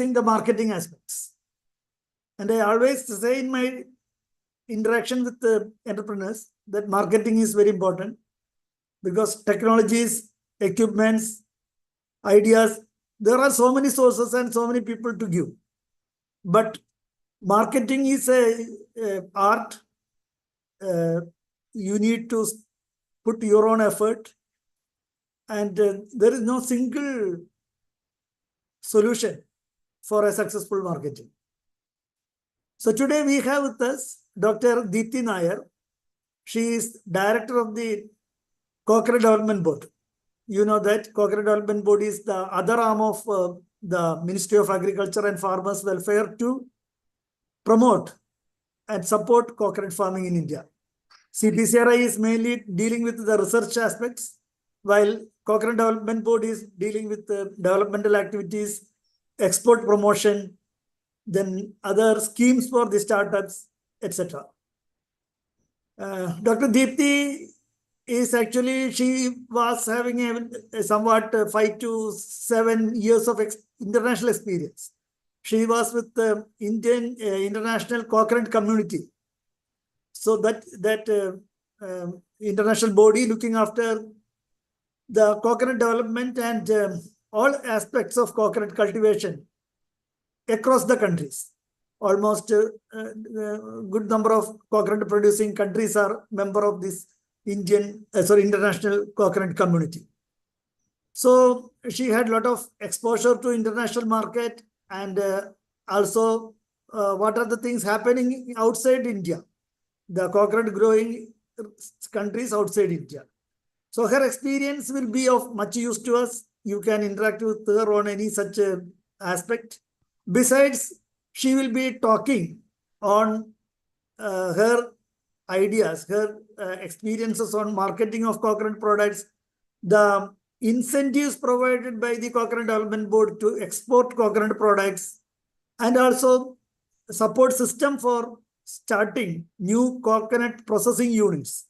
discussing the marketing aspects. And I always say in my interaction with the entrepreneurs that marketing is very important, because technologies, equipments, ideas, there are so many sources and so many people to give. But marketing is a art. You need to put your own effort, and there is no single solution for a successful marketing. So today we have with us Dr. Deepthi Nair. She is director of the Cochrane Development Board. You know that Cochrane Development Board is the other arm of the Ministry of Agriculture and Farmers Welfare to promote and support coconut farming in India. CPCRI is mainly dealing with the research aspects, while Cochrane Development Board is dealing with the developmental activities, export promotion, then other schemes for the startups, etc. Dr. Deepthi is actually, she was having a somewhat 5 to 7 years of international experience. She was with the Indian International Cochrane Community. So that international body looking after the coconut development and all aspects of coconut cultivation across the countries. Almost a good number of coconut producing countries are member of this international coconut community. So she had a lot of exposure to international market, and also what are the things happening outside India, the coconut growing countries outside India. So her experience will be of much use to us. You can interact with her on any such aspect. Besides, she will be talking on her ideas, her experiences on marketing of coconut products, the incentives provided by the Cochrane Development Board to export coconut products, and also support system for starting new coconut processing units,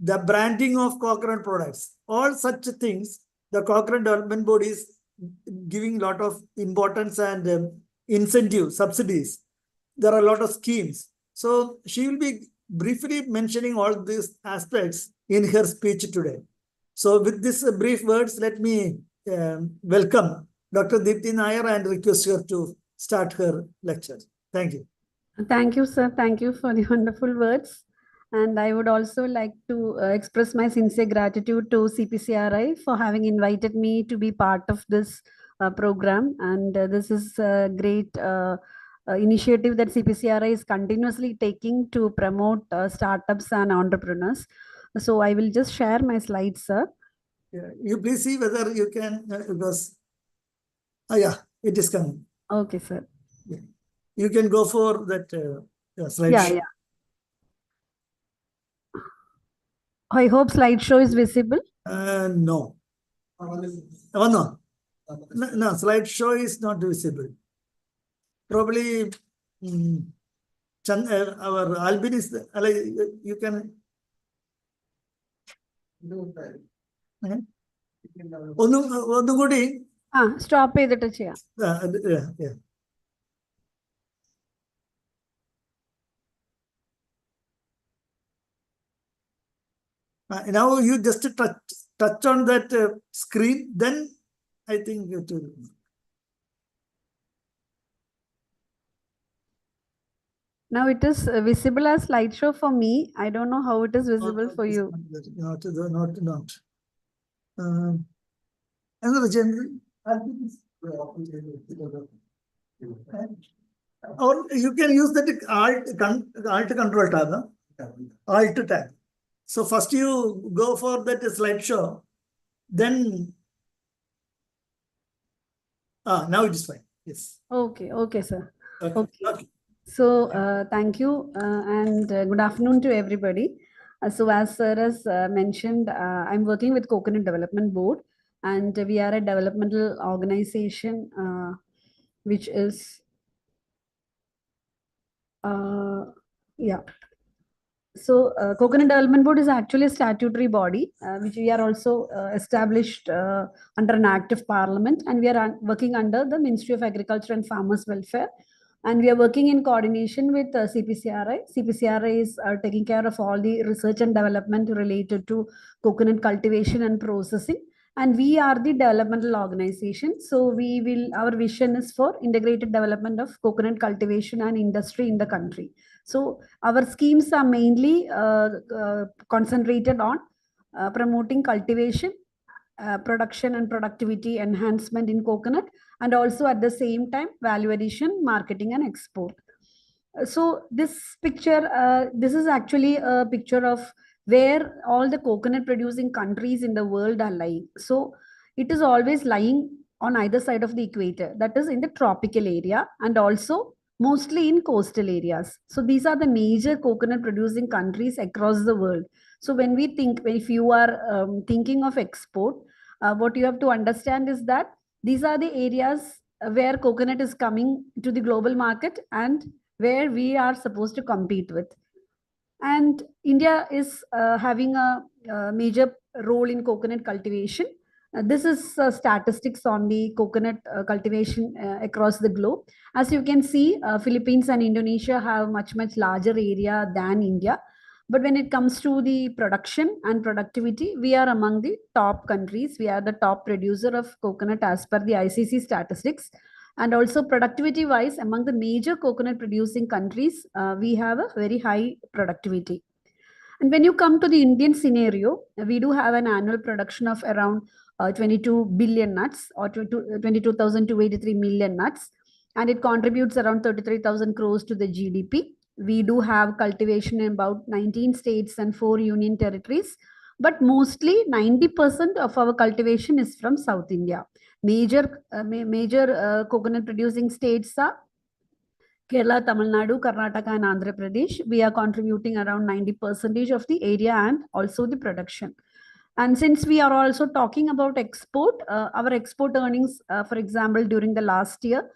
the branding of coconut products, all such things. The Cochrane Development Board is giving a lot of importance and incentives, subsidies. There are a lot of schemes. So she will be briefly mentioning all these aspects in her speech today. So with these brief words, let me welcome Dr. Deepthi Nair and request her to start her lecture. Thank you. Thank you, sir. Thank you for the wonderful words. And I would also like to express my sincere gratitude to CPCRI for having invited me to be part of this program. And this is a great initiative that CPCRI is continuously taking to promote startups and entrepreneurs. So I will just share my slides, sir. Yeah, you please see whether you can, because, yeah, it is coming. Okay, sir. Yeah. You can go for that slide. Yeah. I hope slideshow is visible. No. Oh, no. No, slideshow is not visible. Probably our Albin is, you can. ഒന്നും കൂടി stop ചെയ്തിട്ട് ചെയ്യാം. Now you just touch on that screen, then I think it will. Now it is visible as slideshow for me. I don't know how it is visible for you. Not. Another general. Or you can use that Alt control tab. Alt tab. So first you go for that slideshow, then now it is fine. Yes. Okay, sir. Okay. So thank you and good afternoon to everybody. So as sir has mentioned, I'm working with Coconut Development Board, and we are a developmental organization which is So, Coconut Development Board is actually a statutory body, which we are also established under an act of parliament, and we are working under the Ministry of Agriculture and Farmers Welfare. And we are working in coordination with CPCRI. CPCRI is taking care of all the research and development related to coconut cultivation and processing. And we are the developmental organization. So our vision is for integrated development of coconut cultivation and industry in the country. So our schemes are mainly concentrated on promoting cultivation, production and productivity enhancement in coconut, and also at the same time value addition, marketing and export. So this picture, this is actually a picture of where all the coconut producing countries in the world are lying. So it is always lying on either side of the equator, that is in the tropical area and also mostly in coastal areas. So these are the major coconut producing countries across the world. So when we think, if you are thinking of export, what you have to understand is that these are the areas where coconut is coming to the global market and where we are supposed to compete with. And India is having a major role in coconut cultivation. This is statistics on the coconut cultivation across the globe. As you can see, Philippines and Indonesia have much larger area than India. But when it comes to the production and productivity, we are among the top countries. We are the top producer of coconut as per the ICC statistics. And also productivity wise, among the major coconut producing countries, we have a very high productivity. And when you come to the Indian scenario, we do have an annual production of around 22 billion nuts, or 22,283 million nuts, and it contributes around 33,000 crores to the GDP. We do have cultivation in about 19 states and 4 union territories, but mostly 90% of our cultivation is from South India. Major coconut producing states are Kerala, Tamil Nadu, Karnataka, and Andhra Pradesh. We are contributing around 90% of the area and also the production. And since we are also talking about export, our export earnings, for example, during the last year,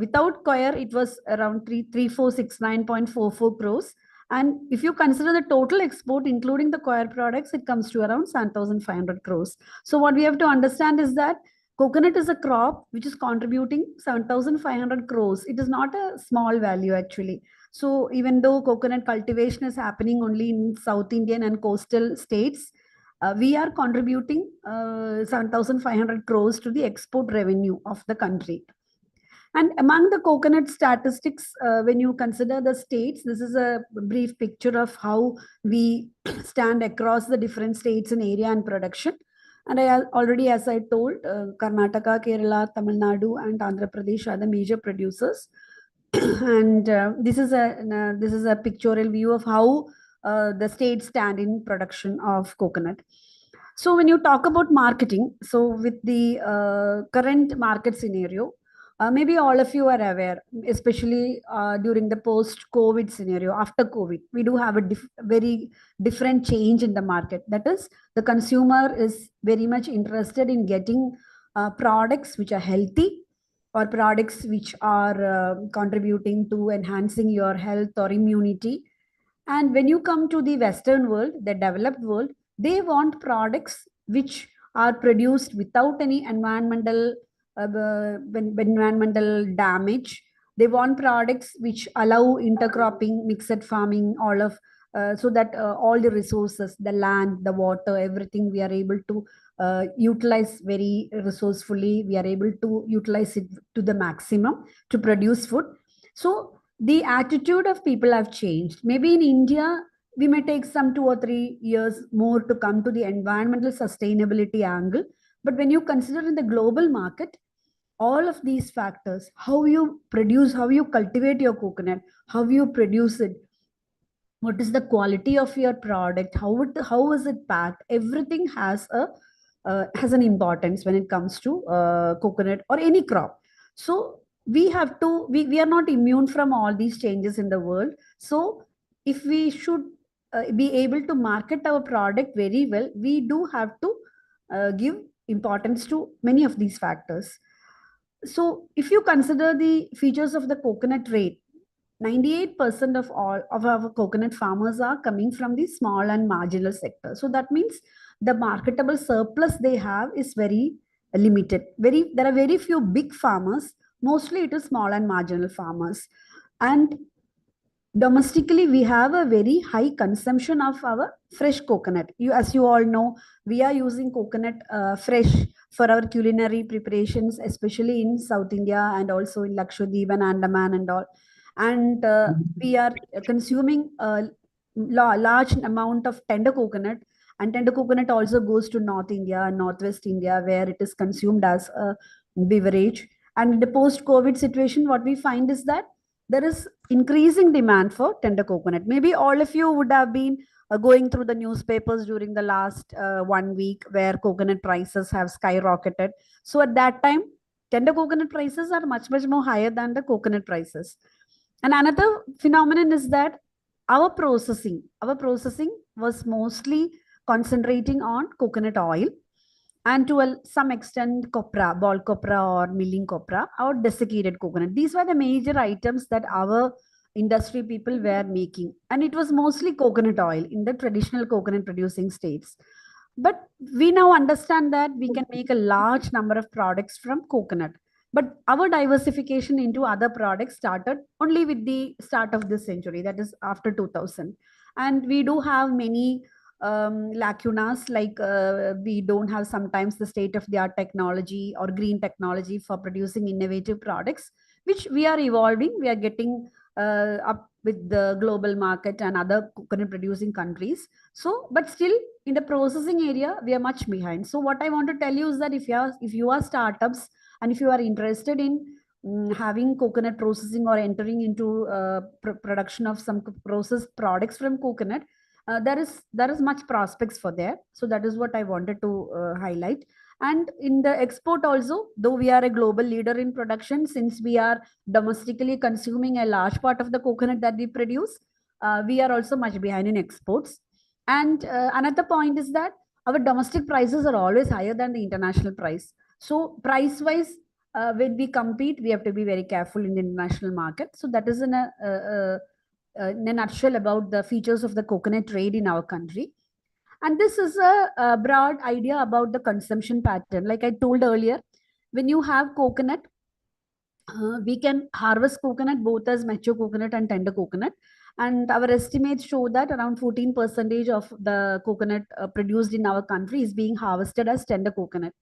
without coir, it was around 3469.44 crores. And if you consider the total export, including the coir products, it comes to around 7,500 crores. So what we have to understand is that coconut is a crop which is contributing 7,500 crores. It is not a small value actually. So even though coconut cultivation is happening only in South Indian and coastal states, we are contributing 7,500 crores to the export revenue of the country. And among the coconut statistics, when you consider the states, this is a brief picture of how we stand across the different states in area and production. And I already, as I told, Karnataka, Kerala, Tamil Nadu, and Andhra Pradesh are the major producers. And this is a pictorial view of how the states stand in production of coconut. So when you talk about marketing, so with the current market scenario, maybe all of you are aware, especially during the post-COVID scenario, after COVID, we do have a very different change in the market. That is, the consumer is very much interested in getting products which are healthy or products which are contributing to enhancing your health or immunity. And when you come to the Western world, the developed world, they want products which are produced without any environmental damage. They want products which allow intercropping, mixed farming, all of so that all the resources, the land, the water, everything we are able to utilize very resourcefully. We are able to utilize it to the maximum to produce food. So the attitude of people have changed. Maybe in India, we may take some 2 or 3 years more to come to the environmental sustainability angle. But when you consider in the global market, all of these factors, how you produce, how you cultivate your coconut, how you produce it, what is the quality of your product, how is it packed, everything has an importance when it comes to coconut or any crop. So we are not immune from all these changes in the world. So if we should be able to market our product very well, we do have to give importance to many of these factors. So if you consider the features of the coconut trade, 98% of all of our coconut farmers are coming from the small and marginal sector. So that means the marketable surplus they have is very limited. There are very few big farmers. Mostly it is small and marginal farmers. And domestically, we have a very high consumption of our fresh coconut. As you all know, we are using coconut fresh for our culinary preparations, especially in South India and also in Lakshadweep and Andaman and all. And we are consuming a large amount of tender coconut. And tender coconut also goes to North India and Northwest India, where it is consumed as a beverage. And in the post-COVID situation, what we find is that there is increasing demand for tender coconut. Maybe all of you would have been going through the newspapers during the last 1 week, where coconut prices have skyrocketed. So at that time, tender coconut prices are much more higher than the coconut prices. And another phenomenon is that our processing was mostly concentrating on coconut oil, and to some extent copra, ball copra or milling copra, or desiccated coconut. These were the major items that our industry people were making. And it was mostly coconut oil in the traditional coconut producing states. But we now understand that we can make a large number of products from coconut. But our diversification into other products started only with the start of this century, that is after 2000. And we do have many lacunas, like we don't have sometimes the state of the art technology or green technology for producing innovative products, which we are evolving. We are getting up with the global market and other coconut producing countries. So, but still in the processing area, we are much behind. So what I want to tell you is that if you are startups and if you are interested in having coconut processing or entering into production of some processed products from coconut, there is much prospects for there. So that is what I wanted to highlight. And in the export also, though we are a global leader in production, since we are domestically consuming a large part of the coconut that we produce, we are also much behind in exports. And another point is that our domestic prices are always higher than the international price. So price wise, when we compete, we have to be very careful in the international market. So that is in a nutshell about the features of the coconut trade in our country. And this is a broad idea about the consumption pattern. Like I told earlier, when you have coconut, we can harvest coconut both as mature coconut and tender coconut. And our estimates show that around 14% of the coconut produced in our country is being harvested as tender coconut.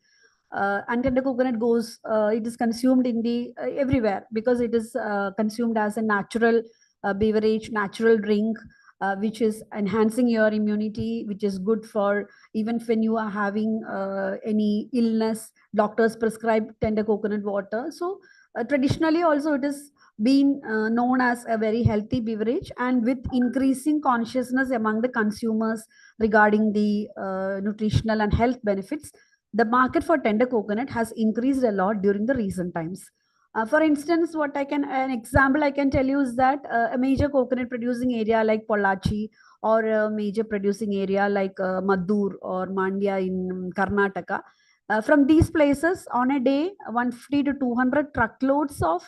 And tender coconut it is consumed in the everywhere, because it is consumed as a natural beverage, natural drink, which is enhancing your immunity, which is good for even when you are having any illness. Doctors prescribe tender coconut water. So traditionally also it is been known as a very healthy beverage, and with increasing consciousness among the consumers regarding the nutritional and health benefits, the market for tender coconut has increased a lot during the recent times. For instance, an example I can tell you is that a major coconut producing area like Pollachi, or a major producing area like Maddur or Mandya in Karnataka, from these places on a day, 150 to 200 truckloads of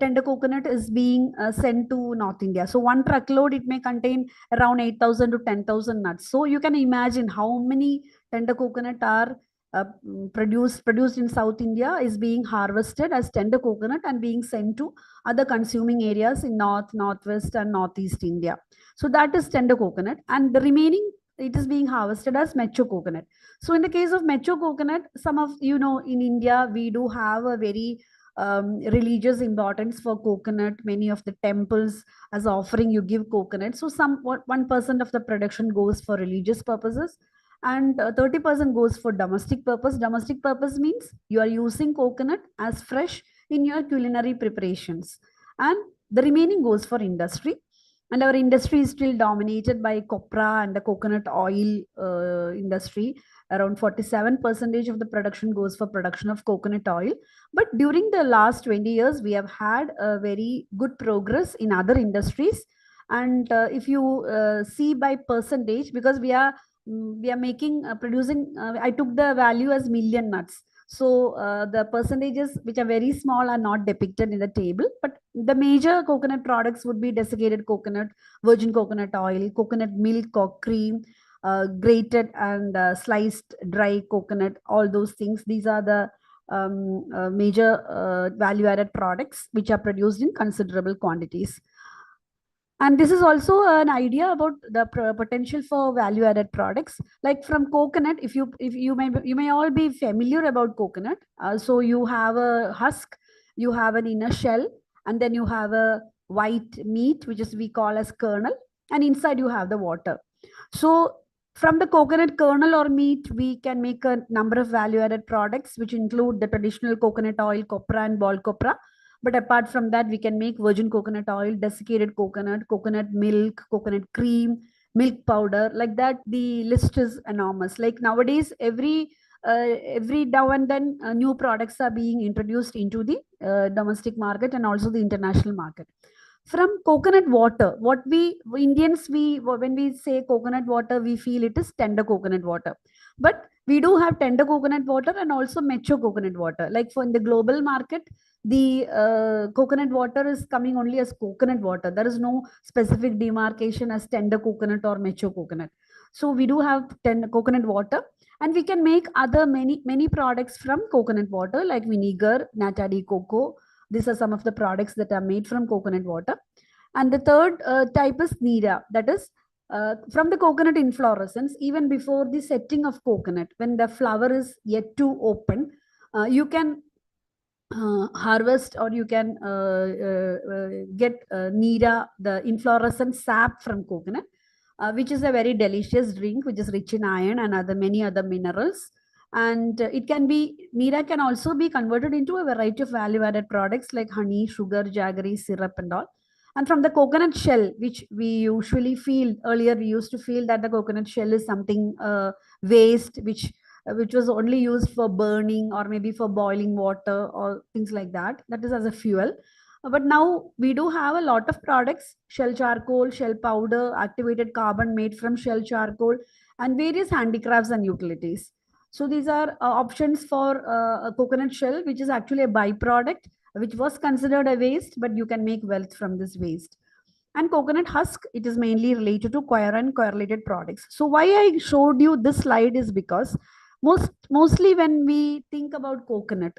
tender coconut is being sent to North India. So one truckload, it may contain around 8,000 to 10,000 nuts. So you can imagine how many tender coconut are produced in South India is being harvested as tender coconut and being sent to other consuming areas in North, Northwest and Northeast India. So that is tender coconut, and the remaining, it is being harvested as mature coconut. So in the case of mature coconut, some of you know, in India we do have a very religious importance for coconut. Many of the temples, as offering, you give coconut. So 1% of the production goes for religious purposes, and 30% goes for domestic purpose. Domestic purpose means you are using coconut as fresh in your culinary preparations, and the remaining goes for industry. And our industry is still dominated by copra and the coconut oil industry. Around 47% of the production goes for production of coconut oil. But during the last 20 years, we have had a very good progress in other industries. And if you see by percentage, because we are making producing, I took the value as million nuts. So the percentages which are very small are not depicted in the table, but the major coconut products would be desiccated coconut, virgin coconut oil, coconut milk or cream, grated and sliced dry coconut, all those things. These are the major value-added products which are produced in considerable quantities. And this is also an idea about the potential for value added products. Like from coconut, if you may all be familiar about coconut. So you have a husk, you have an inner shell, and then you have a white meat, which is we call as kernel, and inside you have the water. So from the coconut kernel or meat, we can make a number of value added products, which include the traditional coconut oil, copra and ball copra. But apart from that, we can make virgin coconut oil, desiccated coconut, coconut milk, coconut cream, milk powder. Like that, the list is enormous. Like nowadays, every now and then, new products are being introduced into the domestic market and also the international market. From coconut water, what we Indians, we when we say coconut water, we feel it is tender coconut water. But we do have tender coconut water and also mature coconut water. Like for in the global market, the coconut water is coming only as coconut water. There is no specific demarcation as tender coconut or mature coconut. So we do have tender coconut water, and we can make other many products from coconut water, like vinegar, nata de coco. These are some of the products that are made from coconut water. And the third type is nira, that is from the coconut inflorescence. Even before the setting of coconut, when the flower is yet to open, you can harvest, or you can get nira, the inflorescent sap from coconut, which is a very delicious drink, which is rich in iron and many other minerals. And it can be, nira can also be converted into a variety of value added products like honey, sugar, jaggery, syrup and all. And from the coconut shell, which we usually feel, earlier we used to feel that the coconut shell is something waste, which was only used for burning or maybe for boiling water or things like that. That is as a fuel. But now we do have a lot of products: shell charcoal, shell powder, activated carbon made from shell charcoal, and various handicrafts and utilities. So these are options for a coconut shell, which is actually a byproduct, which was considered a waste, but you can make wealth from this waste. And coconut husk, it is mainly related to coir and correlated products. So why I showed you this slide is because mostly when we think about coconut,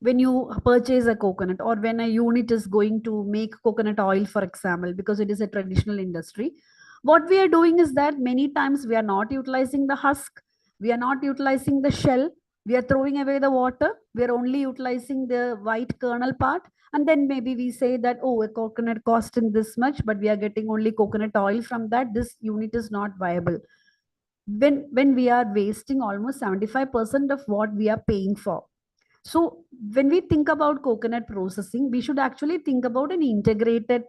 when you purchase a coconut, or when a unit is going to make coconut oil, for example, because it is a traditional industry, what we are doing is that many times we are not utilizing the husk, we are not utilizing the shell, we are throwing away the water, we are only utilizing the white kernel part. And then maybe we say that, oh, a coconut costing this much, but we are getting only coconut oil from that, this unit is not viable. When we are wasting almost 75% of what we are paying for. So when we think about coconut processing, we should actually think about an integrated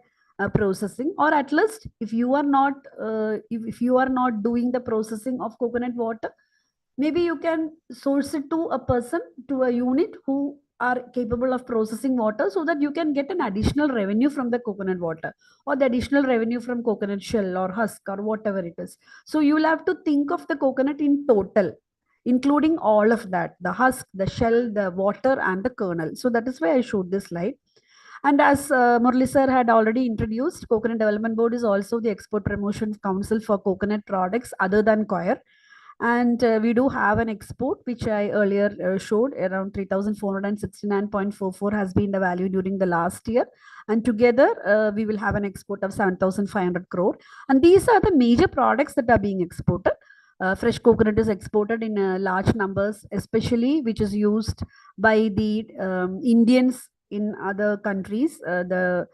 processing. Or at least, if you are not if you are not doing the processing of coconut water, maybe you can source it to a person, to a unit who are capable of processing water, so that you can get an additional revenue from the coconut water, or the additional revenue from coconut shell or husk or whatever it is. So you will have to think of the coconut in total, including all of that: the husk, the shell, the water and the kernel. So that is why I showed this slide. And as Murli sir had already introduced, Coconut Development Board is also the export promotion council for coconut products other than coir. And we do have an export, which I earlier showed, around 3,469.44 has been the value during the last year. And together, we will have an export of 7,500 crore. And these are the major products that are being exported. Fresh coconut is exported in large numbers, especially which is used by the Indians in other countries, our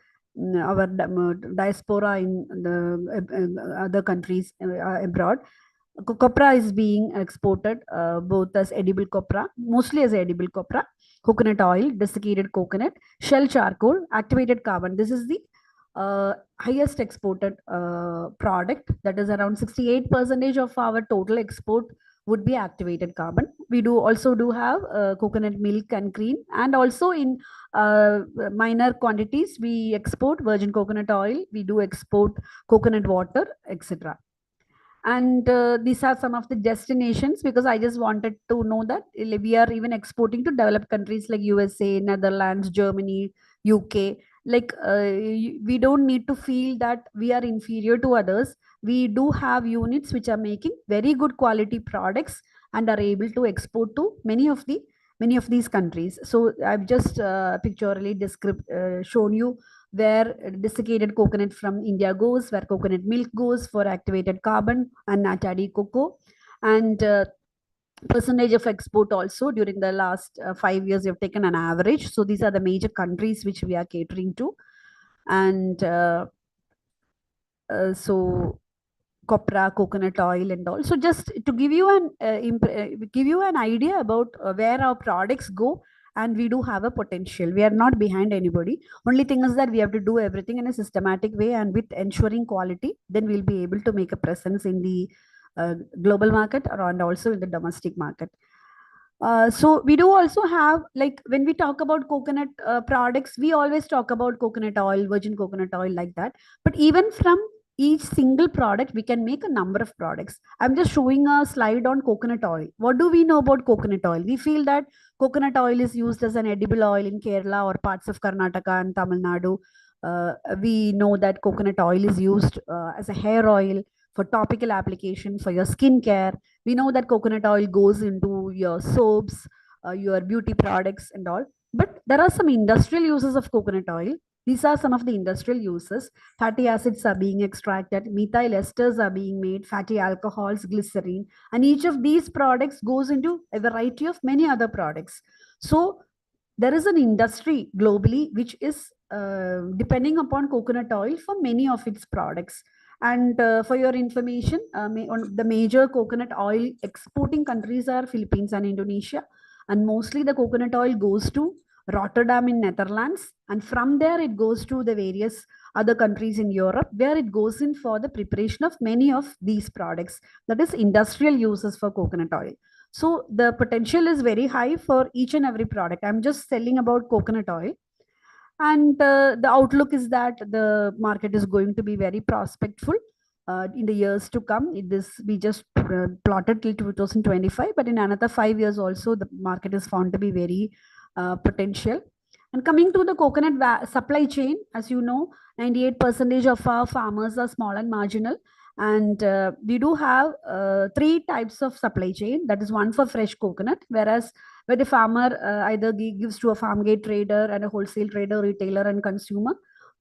diaspora in the other countries abroad. Copra is being exported both as edible copra, mostly as edible copra, coconut oil, desiccated coconut, shell charcoal, activated carbon. This is the highest exported product. That is around 68% of our total export would be activated carbon. We also do have coconut milk and cream, and also in minor quantities we export virgin coconut oil, we do export coconut water, etc. And these are some of the destinations, because I just wanted to know that we are even exporting to developed countries like USA, Netherlands, Germany, UK. like we don't need to feel that we are inferior to others. We do have units which are making very good quality products and are able to export to many of these countries. So I've just pictorially shown you where desiccated coconut from India goes, where coconut milk goes for activated carbon and natadi cocoa, and percentage of export also during the last 5 years we have taken an average. So these are the major countries which we are catering to. And so copra, coconut oil and all. So just to give you an idea about where our products go, and we do have a potential. We are not behind anybody. Only thing is that we have to do everything in a systematic way and with ensuring quality. Then we'll be able to make a presence in the global market and also in the domestic market. So we do also have, like when we talk about coconut products, we always talk about coconut oil, virgin coconut oil, like that. But even from each single product, we can make a number of products. I'm just showing a slide on coconut oil. What do we know about coconut oil? We feel that coconut oil is used as an edible oil in Kerala or parts of Karnataka and Tamil Nadu. We know that coconut oil is used as a hair oil for topical application for your skin care. We know that coconut oil goes into your soaps, your beauty products and all. But there are some industrial uses of coconut oil. These are some of the industrial uses. Fatty acids are being extracted, methyl esters are being made, fatty alcohols, glycerine, and each of these products goes into a variety of many other products. So there is an industry globally which is depending upon coconut oil for many of its products. And for your information, the major coconut oil exporting countries are Philippines and Indonesia. And mostly the coconut oil goes to Rotterdam in Netherlands. And from there, it goes to the various other countries in Europe, where it goes in for the preparation of many of these products. That is industrial uses for coconut oil. So the potential is very high for each and every product. I'm just selling about coconut oil. And the outlook is that the market is going to be very prospectful in the years to come. We just plotted till 2025, but in another 5 years also, the market is found to be very potential. And coming to the coconut supply chain, as you know, 98% of our farmers are small and marginal. And we do have three types of supply chain. That is one for fresh coconut, whereas where the farmer either gives to a farm gate trader and a wholesale trader, retailer, and consumer,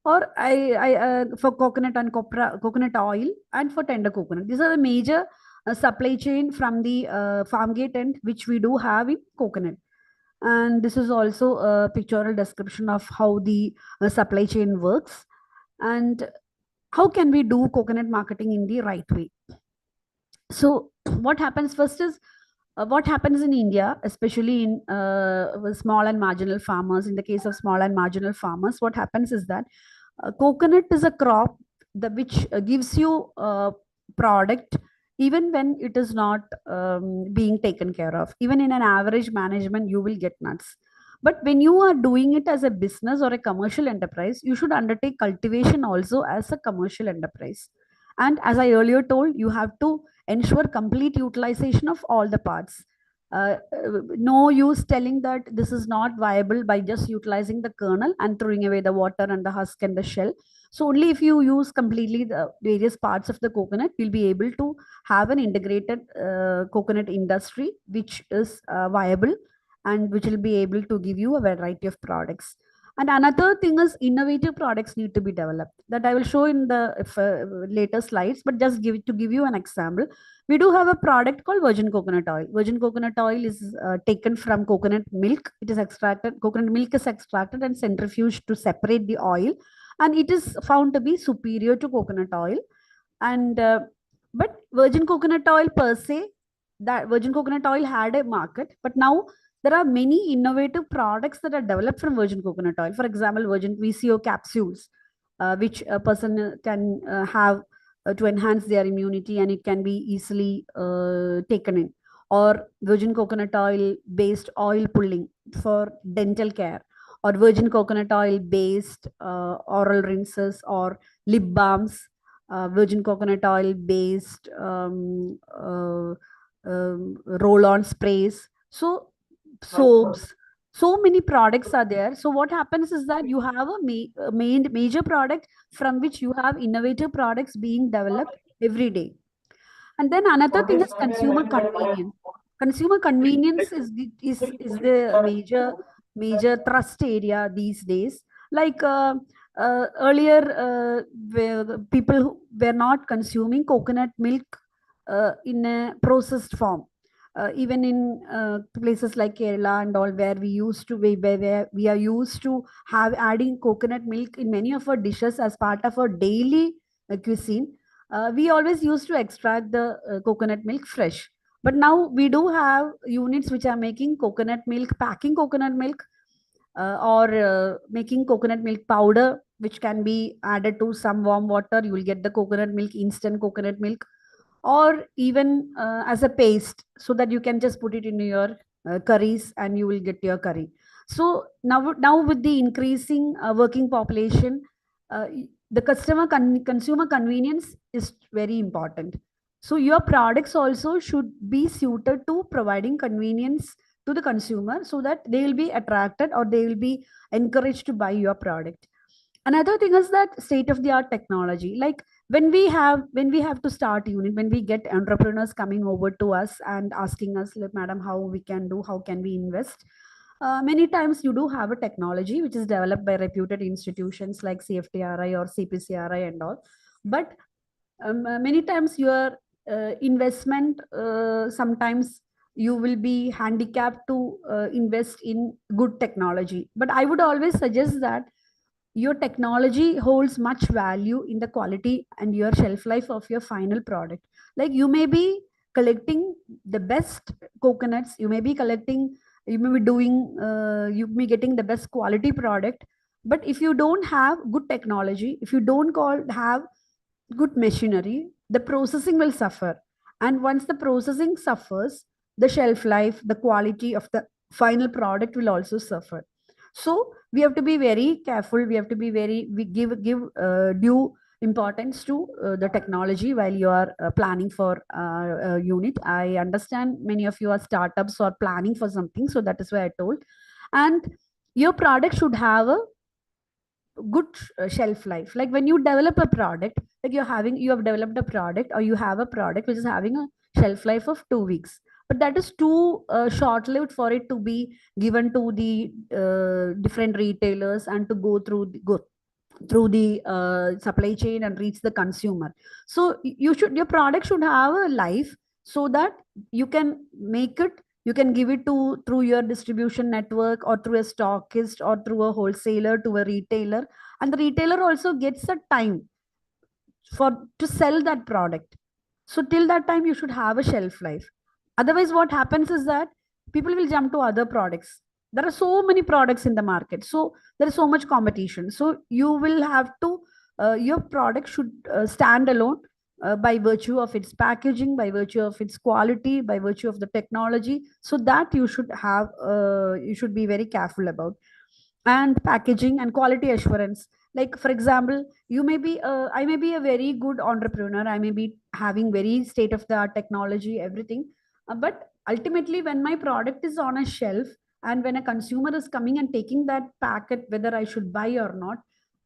or for coconut and coconut oil, and for tender coconut. These are the major supply chain from the farm gate end, which we do have in coconut. And this is also a pictorial description of how the supply chain works, and how can we do coconut marketing in the right way. So what happens first is, what happens in India, especially in small and marginal farmers. In the case of small and marginal farmers, what happens is that coconut is a crop which gives you a product even when it is not being taken care of. Even in an average management, you will get nuts. But when you are doing it as a business or a commercial enterprise, you should undertake cultivation also as a commercial enterprise. And as I earlier told, you have to ensure complete utilization of all the parts. No use telling that this is not viable by just utilizing the kernel and throwing away the water and the husk and the shell. So only if you use completely the various parts of the coconut, you'll be able to have an integrated coconut industry which is viable and which will be able to give you a variety of products. And another thing is innovative products need to be developed, that I will show in the later slides, but just to give you an example. We do have a product called virgin coconut oil. Virgin coconut oil is taken from coconut milk. It is extracted, coconut milk is extracted and centrifuged to separate the oil, and it is found to be superior to coconut oil. And but virgin coconut oil per se, that virgin coconut oil had a market, but now there are many innovative products that are developed from virgin coconut oil. For example, virgin VCO capsules, which a person can have to enhance their immunity, and it can be easily taken in. Or virgin coconut oil based oil pulling for dental care, or virgin coconut oil based oral rinses or lip balms, virgin coconut oil based roll on sprays. So soaps. So many products are there. So what happens is that you have a major product from which you have innovative products being developed every day. And then another thing is consumer convenience. Consumer convenience is the major thrust area these days. Like earlier, where people who were not consuming coconut milk in a processed form. Even in places like Kerala and all, where where we are used to have adding coconut milk in many of our dishes as part of our daily cuisine, we always used to extract the coconut milk fresh. But now we do have units which are making coconut milk, packing coconut milk, or making coconut milk powder, which can be added to some warm water. You will get the coconut milk, instant coconut milk, or even as a paste, so that you can just put it in your curries and you will get your curry. So now with the increasing working population, the consumer convenience is very important. So your products also should be suited to providing convenience to the consumer, so that they will be attracted or they will be encouraged to buy your product. Another thing is that state of the art technology. Like when we have to start unit, when we get entrepreneurs coming over to us and asking us, like, madam, how we can do, how can we invest, many times you do have a technology which is developed by reputed institutions like CFTRI or CPCRI and all. But many times your investment, sometimes you will be handicapped to invest in good technology. But I would always suggest that your technology holds much value in the quality and your shelf life of your final product. Like you may be collecting the best coconuts, you may be collecting, you may be doing, you may be getting the best quality product. But if you don't have good technology, if you don't have good machinery, the processing will suffer. And once the processing suffers, the shelf life, the quality of the final product will also suffer. So we have to be very careful. We have to be we give due importance to the technology while you are planning for a unit. I understand many of you are startups or planning for something, so that is why I told. And your product should have a good shelf life. Like when you develop a product, like you have developed a product, or you have a product which is having a shelf life of 2 weeks, but that is too short lived for it to be given to the different retailers and to go through the supply chain and reach the consumer. So your product should have a life, so that you can make it, you can give it to through your distribution network, or through a stockist, or through a wholesaler to a retailer. And the retailer also gets a time for to sell that product. So till that time you should have a shelf life. Otherwise what happens is that people will jump to other products. There are so many products in the market, so there is so much competition. So you will have to your product should stand alone, by virtue of its packaging, by virtue of its quality, by virtue of the technology. So that you should be very careful about. And packaging and quality assurance. Like for example, I may be a very good entrepreneur, I may be having very state of the art technology, everything. But ultimately when my product is on a shelf, and when a consumer is coming and taking that packet, whether I should buy or not,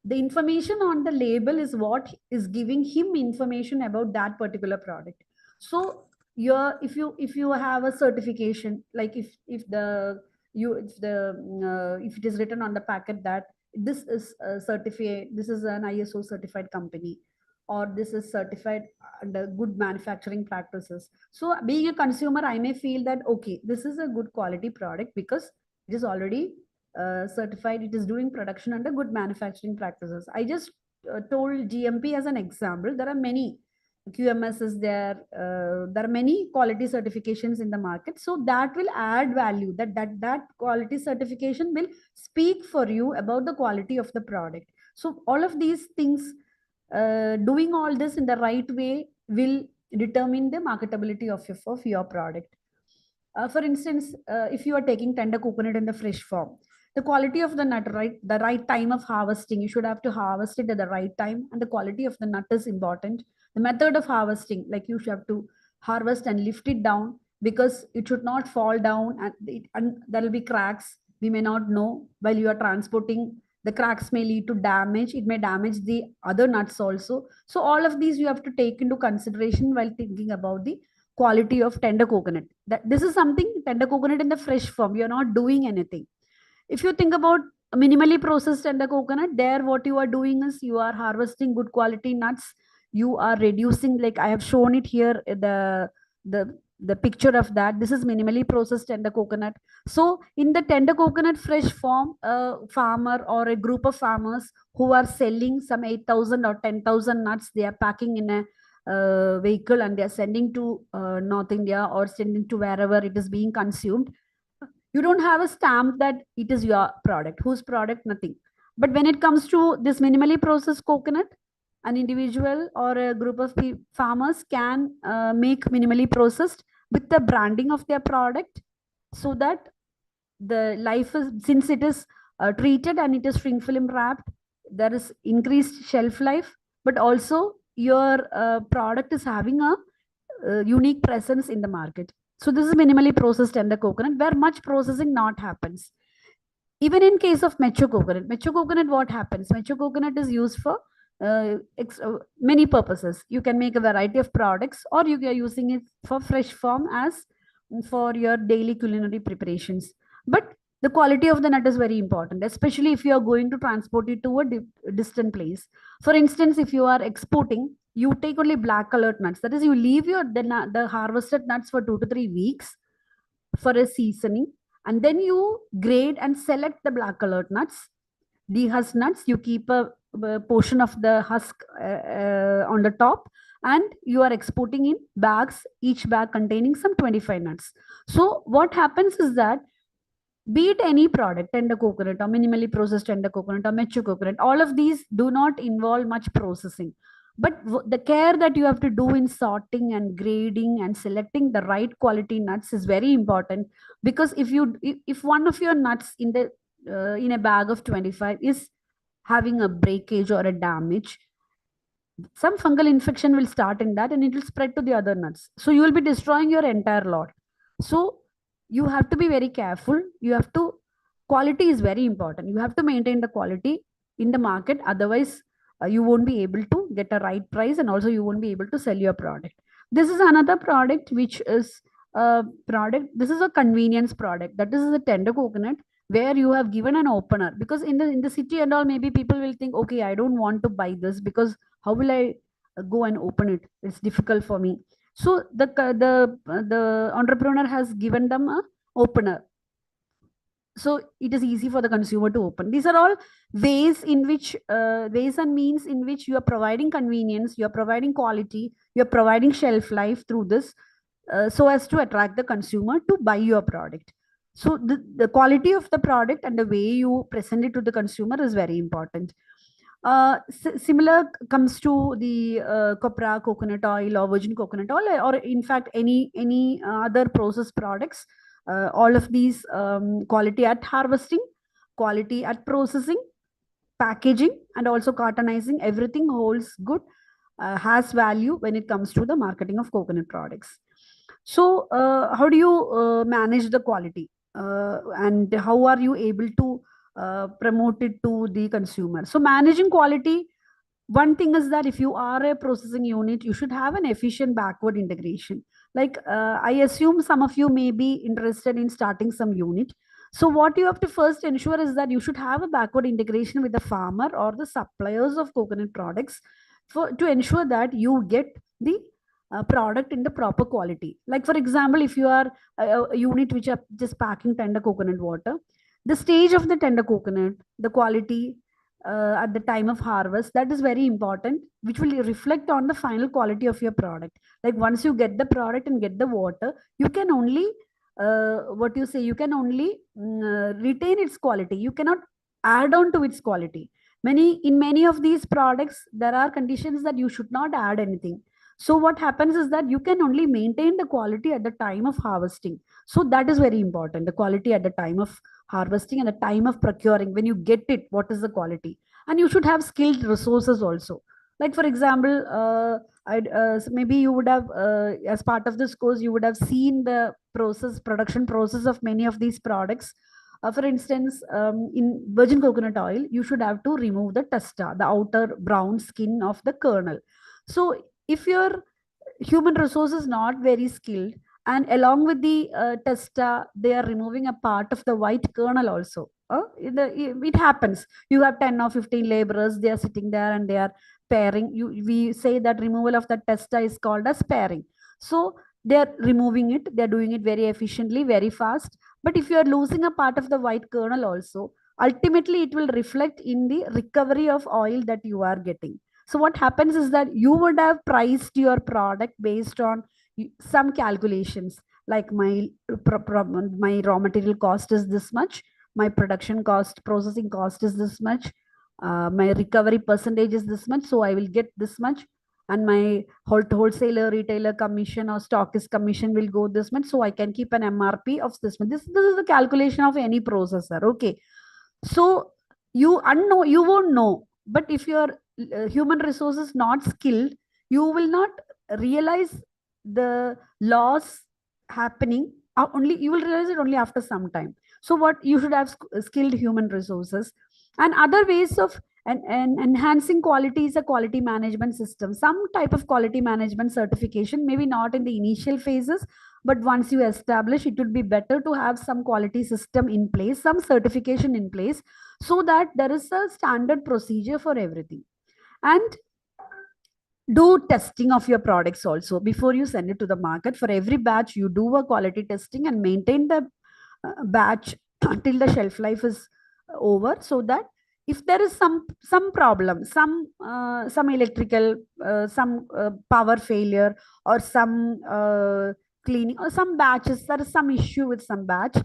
the information on the label is what is giving him information about that particular product. So if you have a certification, like if the you if the if it is written on the packet that this is a certificate, this is an ISO certified company, or this is certified under good manufacturing practices. So being a consumer, I may feel that okay, this is a good quality product because it is already certified, it is doing production under good manufacturing practices. I just told GMP as an example. There are many QMS is there. There are many quality certifications in the market, so that will add value. That quality certification will speak for you about the quality of the product. So all of these things, doing all this in the right way will determine the marketability of your product. For instance, if you are taking tender coconut in the fresh form, the quality of the nut, right, the right time of harvesting, you should have to harvest it at the right time, and the quality of the nut is important. The method of harvesting, like you should have to harvest and lift it down, because it should not fall down, and there will be cracks. We may not know while you are transporting. The cracks may lead to damage. It may damage the other nuts also. So all of these you have to take into consideration while thinking about the quality of tender coconut. That this is something tender coconut in the fresh form. You're not doing anything. If you think about minimally processed tender coconut, there what you are doing is you are harvesting good quality nuts. You are reducing, like I have shown it here, the picture of that. This is minimally processed tender coconut. So in the tender coconut fresh form, a farmer or a group of farmers who are selling some 8,000 or 10,000 nuts, they are packing in a vehicle and they are sending to North India or sending to wherever it is being consumed. You don't have a stamp that it is your product. Whose product? Nothing. But when it comes to this minimally processed coconut, an individual or a group of farmers can make minimally processed with the branding of their product, so that the life is, since it is treated and it is shrink film wrapped, there is increased shelf life, but also your product is having a unique presence in the market. So this is minimally processed tender coconut, where much processing not happens. Even in case of mature coconut, what happens? Mature coconut is used for many purposes. You can make a variety of products, or you are using it for fresh form as for your daily culinary preparations. But the quality of the nut is very important, especially if you are going to transport it to a distant place. For instance, if you are exporting, you take only black colored nuts. That is, you leave the harvested nuts for 2 to 3 weeks for a seasoning, and then you grade and select the black colored nuts. Dehusked nuts, you keep a portion of the husk on the top, and you are exporting in bags, each bag containing some 25 nuts. So what happens is that, be it any product, tender coconut or minimally processed tender coconut or mature coconut, all of these do not involve much processing. But the care that you have to do in sorting and grading and selecting the right quality nuts is very important. Because if one of your nuts in a bag of 25 is having a breakage or a damage, some fungal infection will start in that and it will spread to the other nuts. So you will be destroying your entire lot. So you have to be very careful. You have to, quality is very important. You have to maintain the quality in the market. Otherwise, you won't be able to get a right price, and also you won't be able to sell your product. This is another product which is a product. This is a convenience product. That is the tender coconut, where you have given an opener. Because in the city and all, maybe people will think, okay, I don't want to buy this because how will I go and open it? It's difficult for me. So the entrepreneur has given them a opener, so it is easy for the consumer to open. These are all ways in which ways and means in which you are providing convenience, you are providing quality, you are providing shelf life through this, so as to attract the consumer to buy your product. So the quality of the product and the way you present it to the consumer is very important. Similar comes to the copra coconut oil or virgin coconut oil, or in fact any other processed products. All of these, quality at harvesting, quality at processing, packaging, and also cartonizing, everything holds good, has value when it comes to the marketing of coconut products. So how do you manage the quality, and how are you able to promote it to the consumer? So managing quality, one thing is that if you are a processing unit, you should have an efficient backward integration. Like I assume some of you may be interested in starting some unit. So what you have to first ensure is that you should have a backward integration with the farmer or the suppliers of coconut products, to ensure that you get the product in the proper quality. Like for example, if you are a unit which are just packing tender coconut water, the stage of the tender coconut, the quality at the time of harvest, that is very important, which will reflect on the final quality of your product. Like once you get the product and get the water, you can only what you say, you can only retain its quality. You cannot add on to its quality. In many of these products, there are conditions that you should not add anything. So what happens is that you can only maintain the quality at the time of harvesting. So that is very important, the quality at the time of harvesting and the time of procuring. When you get it, what is the quality? And you should have skilled resources also. Like for example, maybe you would have, as part of this course, you would have seen the production process of many of these products. For instance, in virgin coconut oil, you should have to remove the testa, the outer brown skin of the kernel. So if your human resource is not very skilled, and along with the testa, they are removing a part of the white kernel also. It happens. You have 10 or 15 laborers, they are sitting there and they are pairing. We say that removal of the testa is called as pairing. So they are removing it, they are doing it very efficiently, very fast. But if you are losing a part of the white kernel also, ultimately it will reflect in the recovery of oil that you are getting. So what happens is that you would have priced your product based on some calculations, like my raw material cost is this much, my production cost, processing cost is this much, my recovery percentage is this much, so I will get this much, and my wholesaler, retailer commission or stockist commission will go this much, so I can keep an MRP of this much. This is the calculation of any processor. Okay, so you won't know. But if your human resource is not skilled, you will not realize the loss happening. Only you will realize it only after some time. So what you should have skilled human resources. And other ways of and enhancing quality is a quality management system, some type of quality management certification, maybe not in the initial phases, but once you establish, it would be better to have some quality system in place, some certification in place, so that there is a standard procedure for everything. And do testing of your products also before you send it to the market. For every batch, you do a quality testing and maintain the batch till the shelf life is over, so that if there is some problem, some electrical, some power failure, or some cleaning, or some batches, there is some issue with some batch,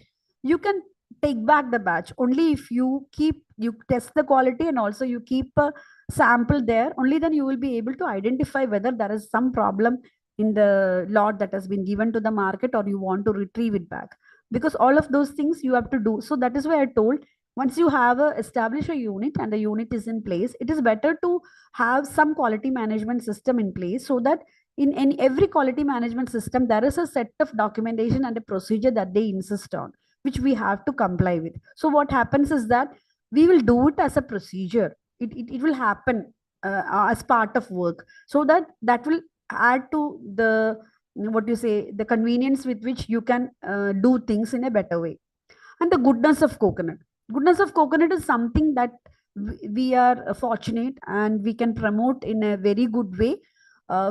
you can take back the batch. Only if you test the quality and also you keep a sample there, only then you will be able to identify whether there is some problem in the lot that has been given to the market, or you want to retrieve it back. Because all of those things you have to do. So that is why I told, once you have establish a unit and the unit is in place, it is better to have some quality management system in place, so that in every quality management system there is a set of documentation and a procedure that they insist on, which we have to comply with. So what happens is that we will do it as a procedure. It will happen as part of work, so that will add to the, what you say, the convenience with which you can do things in a better way. And the goodness of coconut is something that we are fortunate and we can promote in a very good way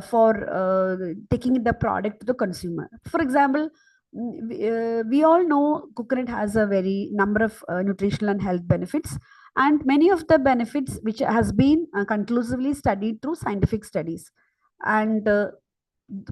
for taking the product to the consumer. For example, we all know coconut has a very number of nutritional and health benefits, and many of the benefits which has been conclusively studied through scientific studies. And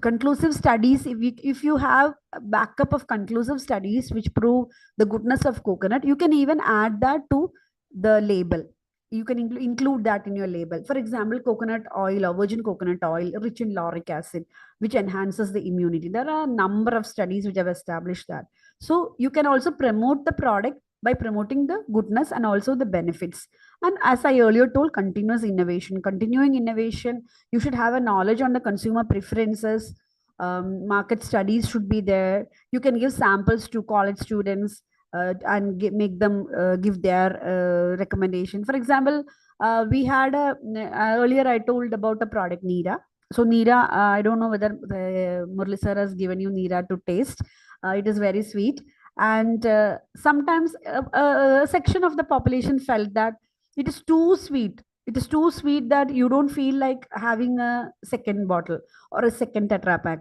conclusive studies, if you have a backup of conclusive studies which prove the goodness of coconut, you can even add that to the label. You can include that in your label. For example, coconut oil or virgin coconut oil rich in lauric acid, which enhances the immunity. There are a number of studies which have established that. So you can also promote the product by promoting the goodness and also the benefits. And as I earlier told, continuing innovation, you should have a knowledge on the consumer preferences. Market studies should be there. You can give samples to college students and make them give their recommendation. For example, we had earlier I told about a product Neera. So Neera, I don't know whether Murli sir has given you Neera to taste. It is very sweet. And sometimes a section of the population felt that it is too sweet. It is too sweet that you don't feel like having a second bottle or a second Tetra Pak.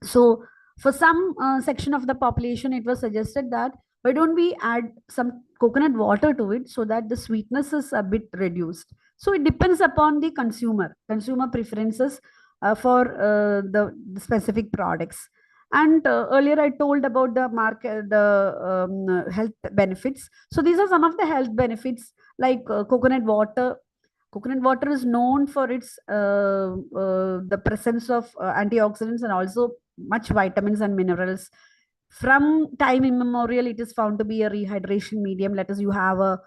So for some section of the population, it was suggested that why don't we add some coconut water to it, so that the sweetness is a bit reduced. So it depends upon the consumer preferences for the specific products. And earlier I told about the market, the health benefits. So these are some of the health benefits, like coconut water. Coconut water is known for its the presence of antioxidants and also much vitamins and minerals. From time immemorial, it is found to be a rehydration medium. Let us you have a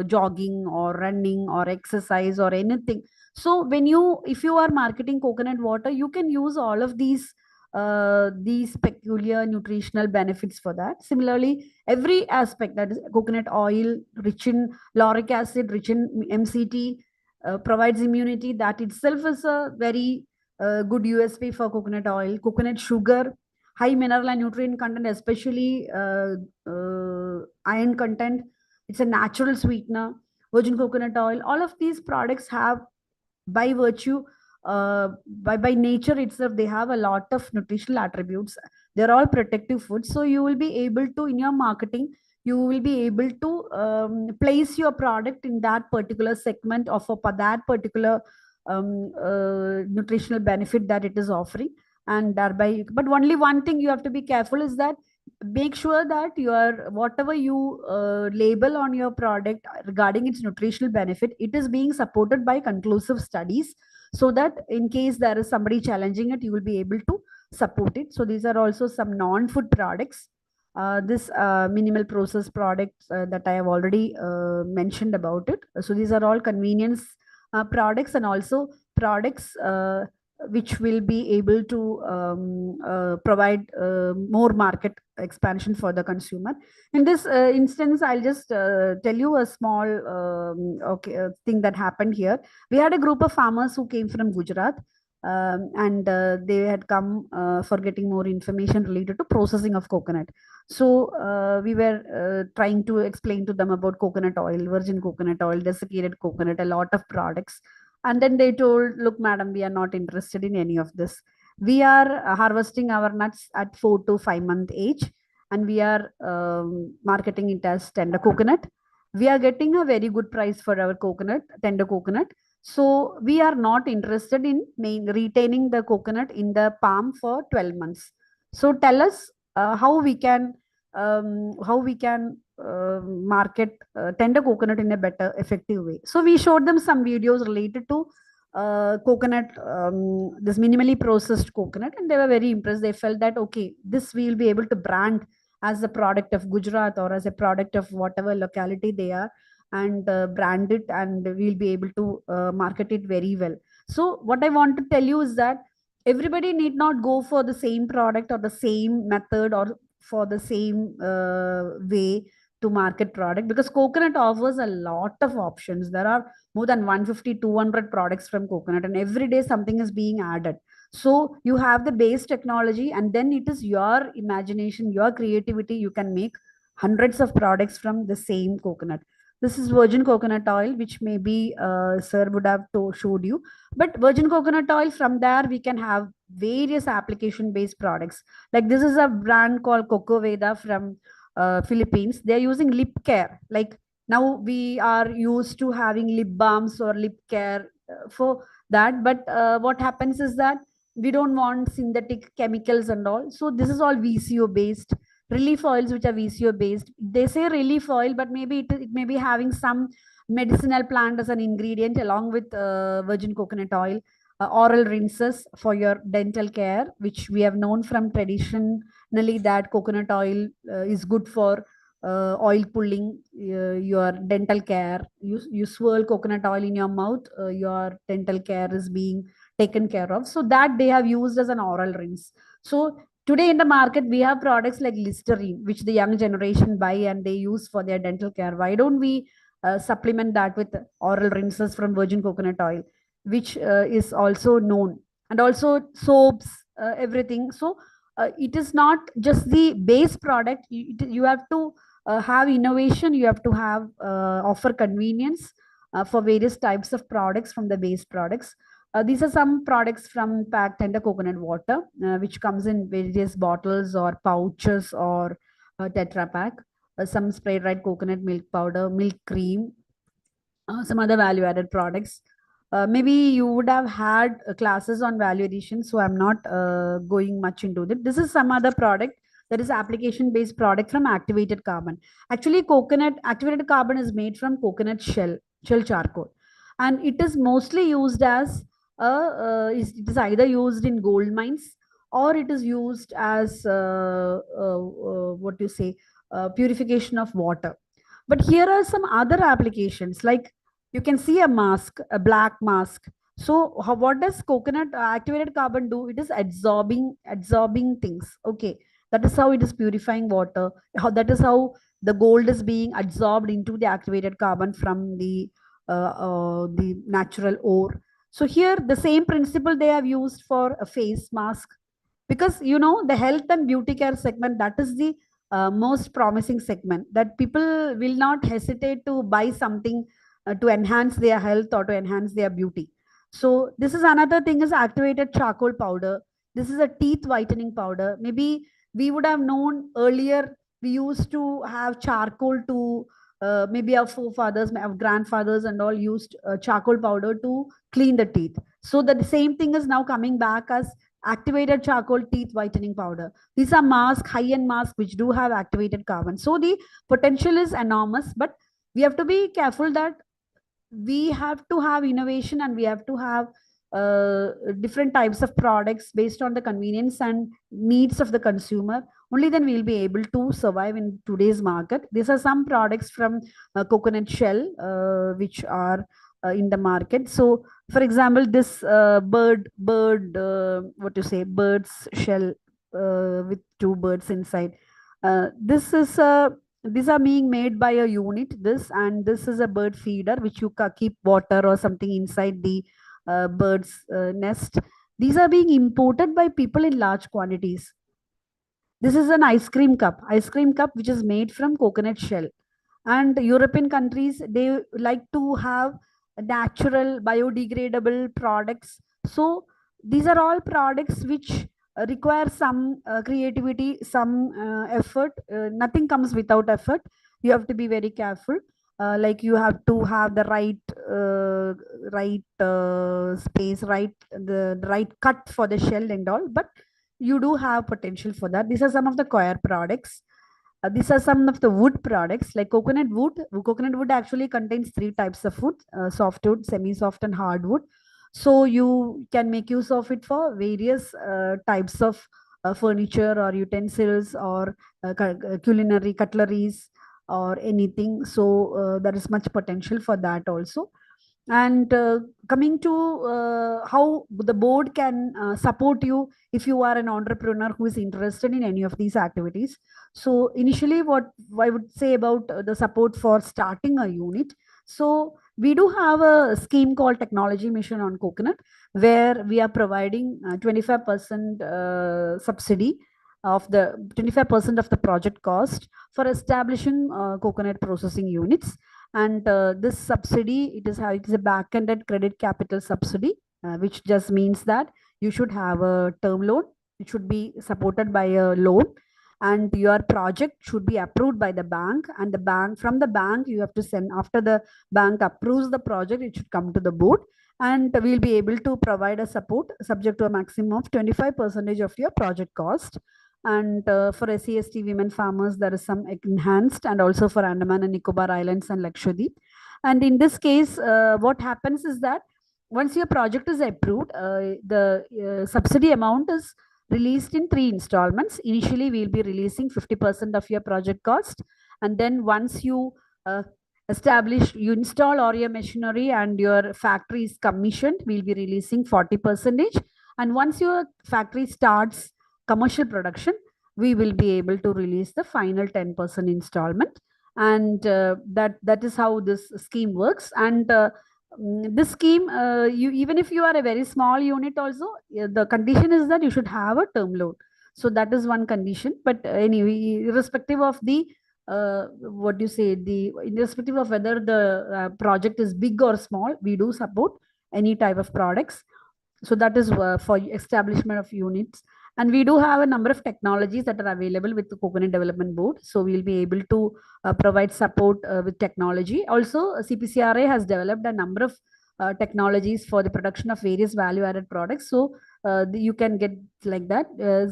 jogging or running or exercise or anything. So if you are marketing coconut water, you can use all of these these peculiar nutritional benefits for that. Similarly, every aspect, that is coconut oil rich in lauric acid, rich in MCT, provides immunity. That itself is a very good USP for coconut oil. Coconut sugar, high mineral and nutrient content, especially iron content. It's a natural sweetener. Virgin coconut oil, all of these products have, by virtue, by nature itself, they have a lot of nutritional attributes. They're all protective foods, so you will be able to, in your marketing, you will be able to place your product in that particular segment of that particular nutritional benefit that it is offering. And thereby, but only one thing you have to be careful is that make sure that your whatever you label on your product regarding its nutritional benefit, it is being supported by conclusive studies, so that in case there is somebody challenging it, you will be able to support it. So these are also some non-food products. This minimal processed products that I have already mentioned about it. So these are all convenience products, and also products which will be able to provide more market expansion for the consumer. In this instance, I'll just tell you a small thing that happened here. We had a group of farmers who came from Gujarat, and they had come for getting more information related to processing of coconut. So we were trying to explain to them about coconut oil, virgin coconut oil, desiccated coconut, a lot of products. And then they told, look, madam, we are not interested in any of this. We are harvesting our nuts at 4 to 5 month age, and we are marketing it as tender coconut. We are getting a very good price for our coconut, tender coconut. So we are not interested in retaining the coconut in the palm for 12 months. So tell us how we can market tender coconut in a better, effective way. So we showed them some videos related to coconut, this minimally processed coconut, and they were very impressed. They felt that, okay, this we will be able to brand as a product of Gujarat or as a product of whatever locality they are, and brand it, and we'll be able to market it very well. So what I want to tell you is that everybody need not go for the same product or the same method or for the same way to market product, because coconut offers a lot of options. There are more than 150 200 products from coconut, and every day something is being added. So you have the base technology, and then it is your imagination, your creativity. You can make hundreds of products from the same coconut. This is virgin coconut oil, which maybe sir would have showed you. But virgin coconut oil, from there we can have various application based products. Like this is a brand called Coco Veda from Philippines. They're using lip care. Like now we are used to having lip balms or lip care for that. But what happens is that we don't want synthetic chemicals and all. So this is all VCO based. Relief oils which are VCO based. They say relief oil, but maybe it may be having some medicinal plant as an ingredient along with virgin coconut oil. Oral rinses for your dental care, which we have known from traditionally that coconut oil is good for oil pulling your dental care. You swirl coconut oil in your mouth, your dental care is being taken care of. So that they have used as an oral rinse. So today in the market, we have products like Listerine, which the young generation buy and they use for their dental care. Why don't we supplement that with oral rinses from virgin coconut oil, which is also known, and also soaps, everything. So it is not just the base product. You have to have innovation. You have to have offer convenience for various types of products from the base products. These are some products from packed tender coconut water, which comes in various bottles or pouches or Tetra Pak. Some spray dried coconut milk powder, milk cream, some other value added products. Maybe you would have had classes on value addition, so I'm not going much into it. This is some other product that is application based product from activated carbon. Actually, coconut activated carbon is made from coconut shell charcoal, and it is mostly used as it is either used in gold mines, or it is used as what you say, purification of water. But here are some other applications, like you can see a mask, a black mask. So what does coconut activated carbon do? It is absorbing things. Okay, that is how it is purifying water. How that is how the gold is being absorbed into the activated carbon from the natural ore. So here the same principle they have used for a face mask, because the health and beauty care segment, that is the most promising segment, that people will not hesitate to buy something to enhance their health or to enhance their beauty. So this is another thing, is activated charcoal powder. This is a teeth whitening powder. Maybe we would have known earlier, we used to have charcoal to maybe our forefathers, our grandfathers and all used charcoal powder to clean the teeth. So the same thing is now coming back as activated charcoal teeth whitening powder. These are masks, high-end masks, which do have activated carbon. So the potential is enormous, but we have to be careful that we have to have innovation, and we have to have different types of products based on the convenience and needs of the consumer. Only then we'll be able to survive in today's market. These are some products from coconut shell, which are in the market. So for example, this what to say, bird's shell with two birds inside. This is a These are being made by a unit, this, and this is a bird feeder which you keep water or something inside the bird's nest. These are being imported by people in large quantities. This is an ice cream cup which is made from coconut shell. And European countries, they like to have natural biodegradable products. So these are all products which require some creativity, some effort. Nothing comes without effort. You have to be very careful. Like you have to have the right space, the right cut for the shell and all. But you do have potential for that. These are some of the coir products. These are some of the wood products, like coconut wood. Coconut wood actually contains three types of wood: softwood, semi-soft, and hardwood. So you can make use of it for various types of furniture or utensils or culinary cutleries or anything. So there is much potential for that also. And coming to how the board can support you if you are an entrepreneur who is interested in any of these activities. So initially, what I would say about the support for starting a unit. So we do have a scheme called Technology Mission on Coconut, where we are providing 25% subsidy of the 25% of the project cost for establishing coconut processing units. And this subsidy, it is a back-ended credit capital subsidy, which just means that you should have a term loan. It should be supported by a loan, and your project should be approved by the bank. And from the bank, you have to send, after the bank approves the project, it should come to the board, and we'll be able to provide a support subject to a maximum of 25% of your project cost. And for SCST women farmers, there is some enhanced, and also for Andaman and Nicobar Islands and Lakshadweep. And in this case, what happens is that once your project is approved, the subsidy amount is released in 3 installments. Initially, we'll be releasing 50% of your project cost. And then once you you install all your machinery and your factory is commissioned, we'll be releasing 40%. And once your factory starts commercial production, we will be able to release the final 10% installment. And that is how this scheme works. And this scheme, you, even if you are a very small unit also, the condition is that you should have a term loan. So that is one condition. But anyway, irrespective of the what do you say, the irrespective of whether the project is big or small, we do support any type of products. So that is for establishment of units. And we do have a number of technologies that are available with the Coconut Development Board. So we'll be able to provide support with technology. Also, CPCRA has developed a number of technologies for the production of various value-added products. So you can get like that.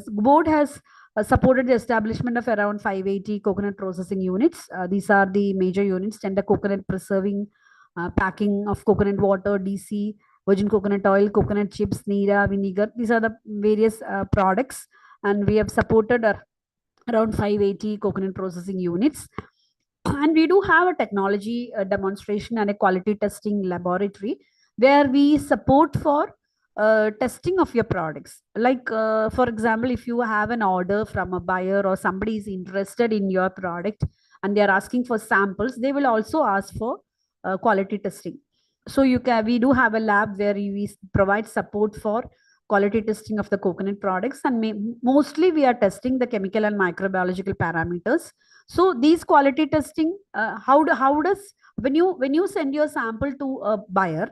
Board has supported the establishment of around 580 coconut processing units. These are the major units: tender coconut preserving, packing of coconut water, DC, virgin coconut oil, coconut chips, nira, vinegar. These are the various products. And we have supported around 580 coconut processing units. And we do have a technology demonstration and a quality testing laboratory. where we support for testing of your products. Like, for example, if you have an order from a buyer or somebody is interested in your product and they are asking for samples, they will also ask for quality testing. So we do have a lab where we provide support for quality testing of the coconut products, and mostly we are testing the chemical and microbiological parameters. So these quality testing, how does, when you send your sample to a buyer,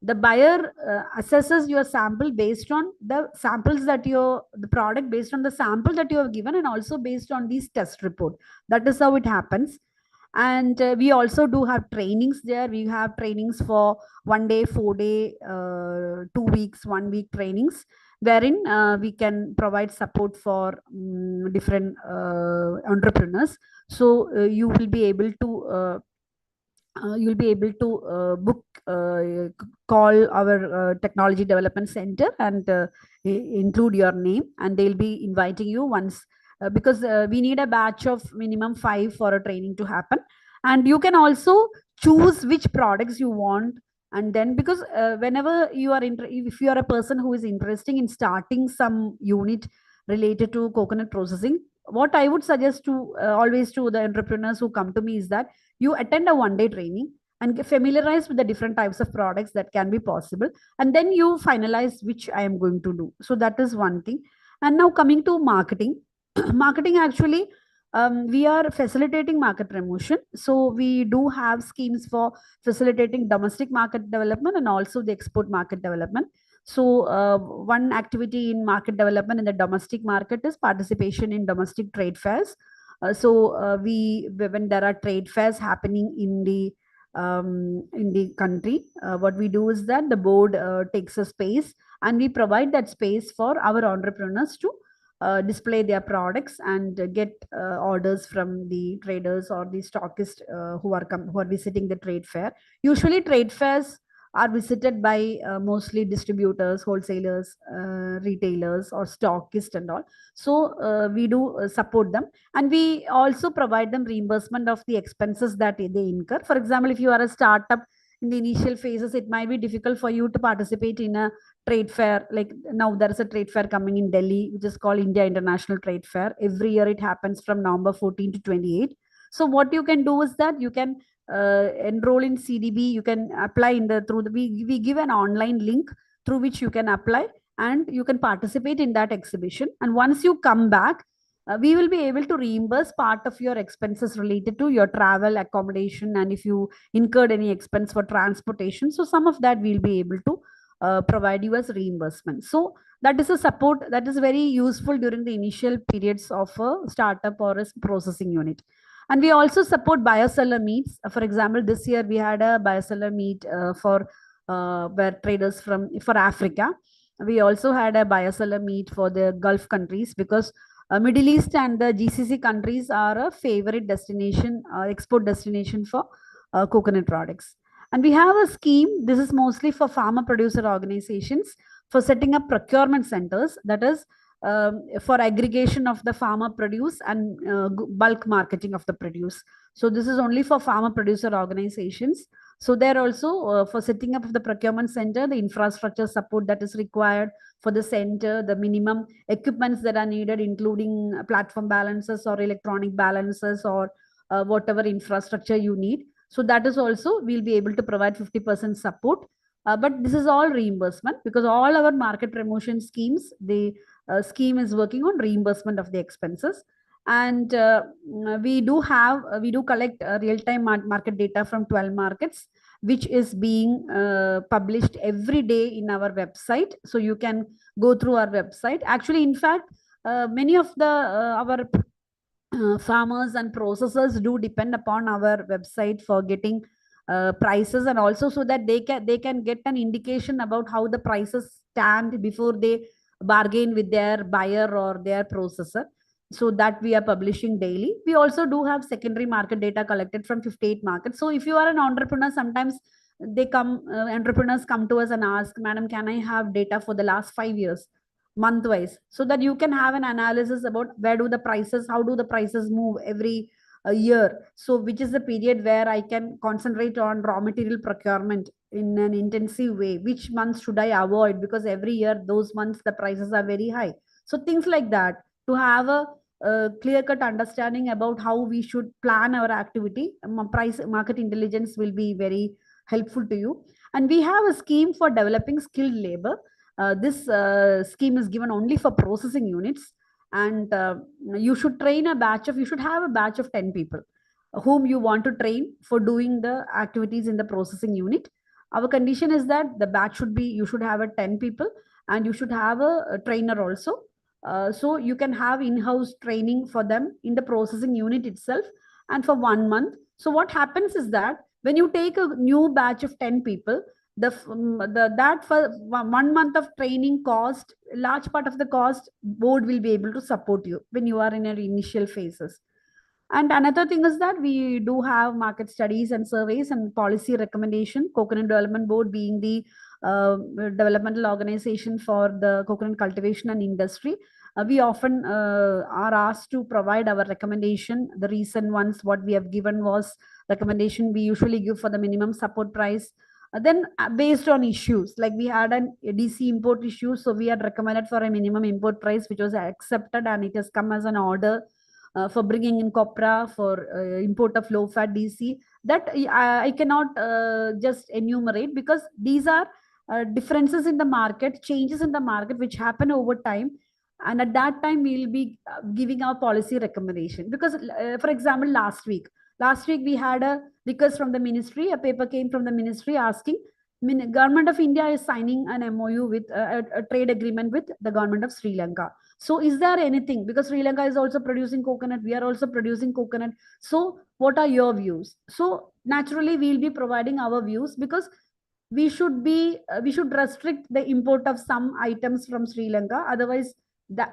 the buyer assesses your sample based on the samples that the product based on the sample that you have given, and also based on these test report. That is how it happens. And we also do have trainings there. We have trainings for 1 day, 4 day, 2 weeks, 1 week trainings, wherein we can provide support for different entrepreneurs. So you will be able to book, call our technology development center and include your name, and they'll be inviting you once, because we need a batch of minimum 5 for a training to happen. And you can also choose which products you want. And then, because whenever you are if you are a person who is interested in starting some unit related to coconut processing, what I would suggest to always to the entrepreneurs who come to me is that you attend a 1 day training and get familiarized with the different types of products that can be possible, and then you finalize which I am going to do. So that is one thing. And now coming to marketing. Marketing, actually, we are facilitating market promotion. So we do have schemes for facilitating domestic market development and also the export market development. So one activity in market development in the domestic market is participation in domestic trade fairs. We, when there are trade fairs happening in the country, what we do is that the board takes a space, and we provide that space for our entrepreneurs to display their products and get orders from the traders or the stockists who are visiting the trade fair. Usually trade fairs are visited by mostly distributors, wholesalers, retailers, or stockists and all. So we do support them, and we also provide them reimbursement of the expenses that they incur. For example, if you are a startup, in the initial phases it might be difficult for you to participate in a trade fair. Like now there is a trade fair coming in Delhi, which is called India International Trade Fair. Every year it happens from November 14 to 28. So what you can do is that you can enroll in CDB. You can apply in the through the we give an online link through which you can apply, and you can participate in that exhibition. And once you come back, we will be able to reimburse part of your expenses related to your travel, accommodation, and if you incurred any expense for transportation, so some of that we'll be able to provide you as reimbursement. So that is a support that is very useful during the initial periods of a startup or a processing unit. And we also support bioseller meets. For example, this year we had a bioseller meet for where traders for Africa. We also had a bioseller meet for the Gulf countries, because Middle East and the GCC countries are a favorite destination, export destination for coconut products. And we have a scheme. This is mostly for farmer producer organizations for setting up procurement centers. That is for aggregation of the farmer produce and bulk marketing of the produce. So this is only for farmer producer organizations. So they're also for setting up of the procurement center, the infrastructure support that is required for the center, the minimum equipments that are needed, including platform balances or electronic balances or whatever infrastructure you need. So that is also, we'll be able to provide 50% support. But this is all reimbursement, because all our market promotion schemes, the scheme is working on reimbursement of the expenses. And we do collect real-time market data from 12 markets, which is being published every day in our website. So you can go through our website. Actually, in fact, many of the our farmers and processors do depend upon our website for getting prices, and also so that they can get an indication about how the prices stand before they bargain with their buyer or their processor. So that we are publishing daily. We also do have secondary market data collected from 58 markets. So if you are an entrepreneur, sometimes entrepreneurs come to us and ask, Madam, can I have data for the last 5 years, month wise, so that you can have an analysis about how do the prices move every year. So which is the period where I can concentrate on raw material procurement in an intensive way. Which months should I avoid? Because every year, those months, the prices are very high. So things like that, to have a clear-cut understanding about how we should plan our activity, price market intelligence will be very helpful to you. And we have a scheme for developing skilled labor. This scheme is given only for processing units, and you should you should have a batch of 10 people whom you want to train for doing the activities in the processing unit. Our condition is that the batch should be, you should have a 10 people, and you should have a trainer also. So you can have in-house training for them in the processing unit itself, and for 1 month. So what happens is that when you take a new batch of 10 people, that for 1 month of training cost, large part of the cost board will be able to support you when you are in your initial phases. And another thing is that we do have market studies and surveys and policy recommendation. Coconut Development Board being the developmental organization for the coconut cultivation and industry, we often are asked to provide our recommendation. The recent ones what we have given was recommendation we usually give for the minimum support price. Then based on issues, like we had an DC import issue, so we had recommended for a minimum import price, which was accepted, and it has come as an order for bringing in copra for import of low fat DC. That I cannot just enumerate, because these are differences in the market, changes in the market which happen over time. And at that time, we will be giving our policy recommendation. Because, for example, last week we had a request from the ministry. A paper came from the ministry asking, government of India is signing an MOU with a trade agreement with the government of Sri Lanka. So is there anything, because Sri Lanka is also producing coconut, we are also producing coconut. So what are your views? So naturally we'll be providing our views, because we should restrict the import of some items from Sri Lanka. Otherwise,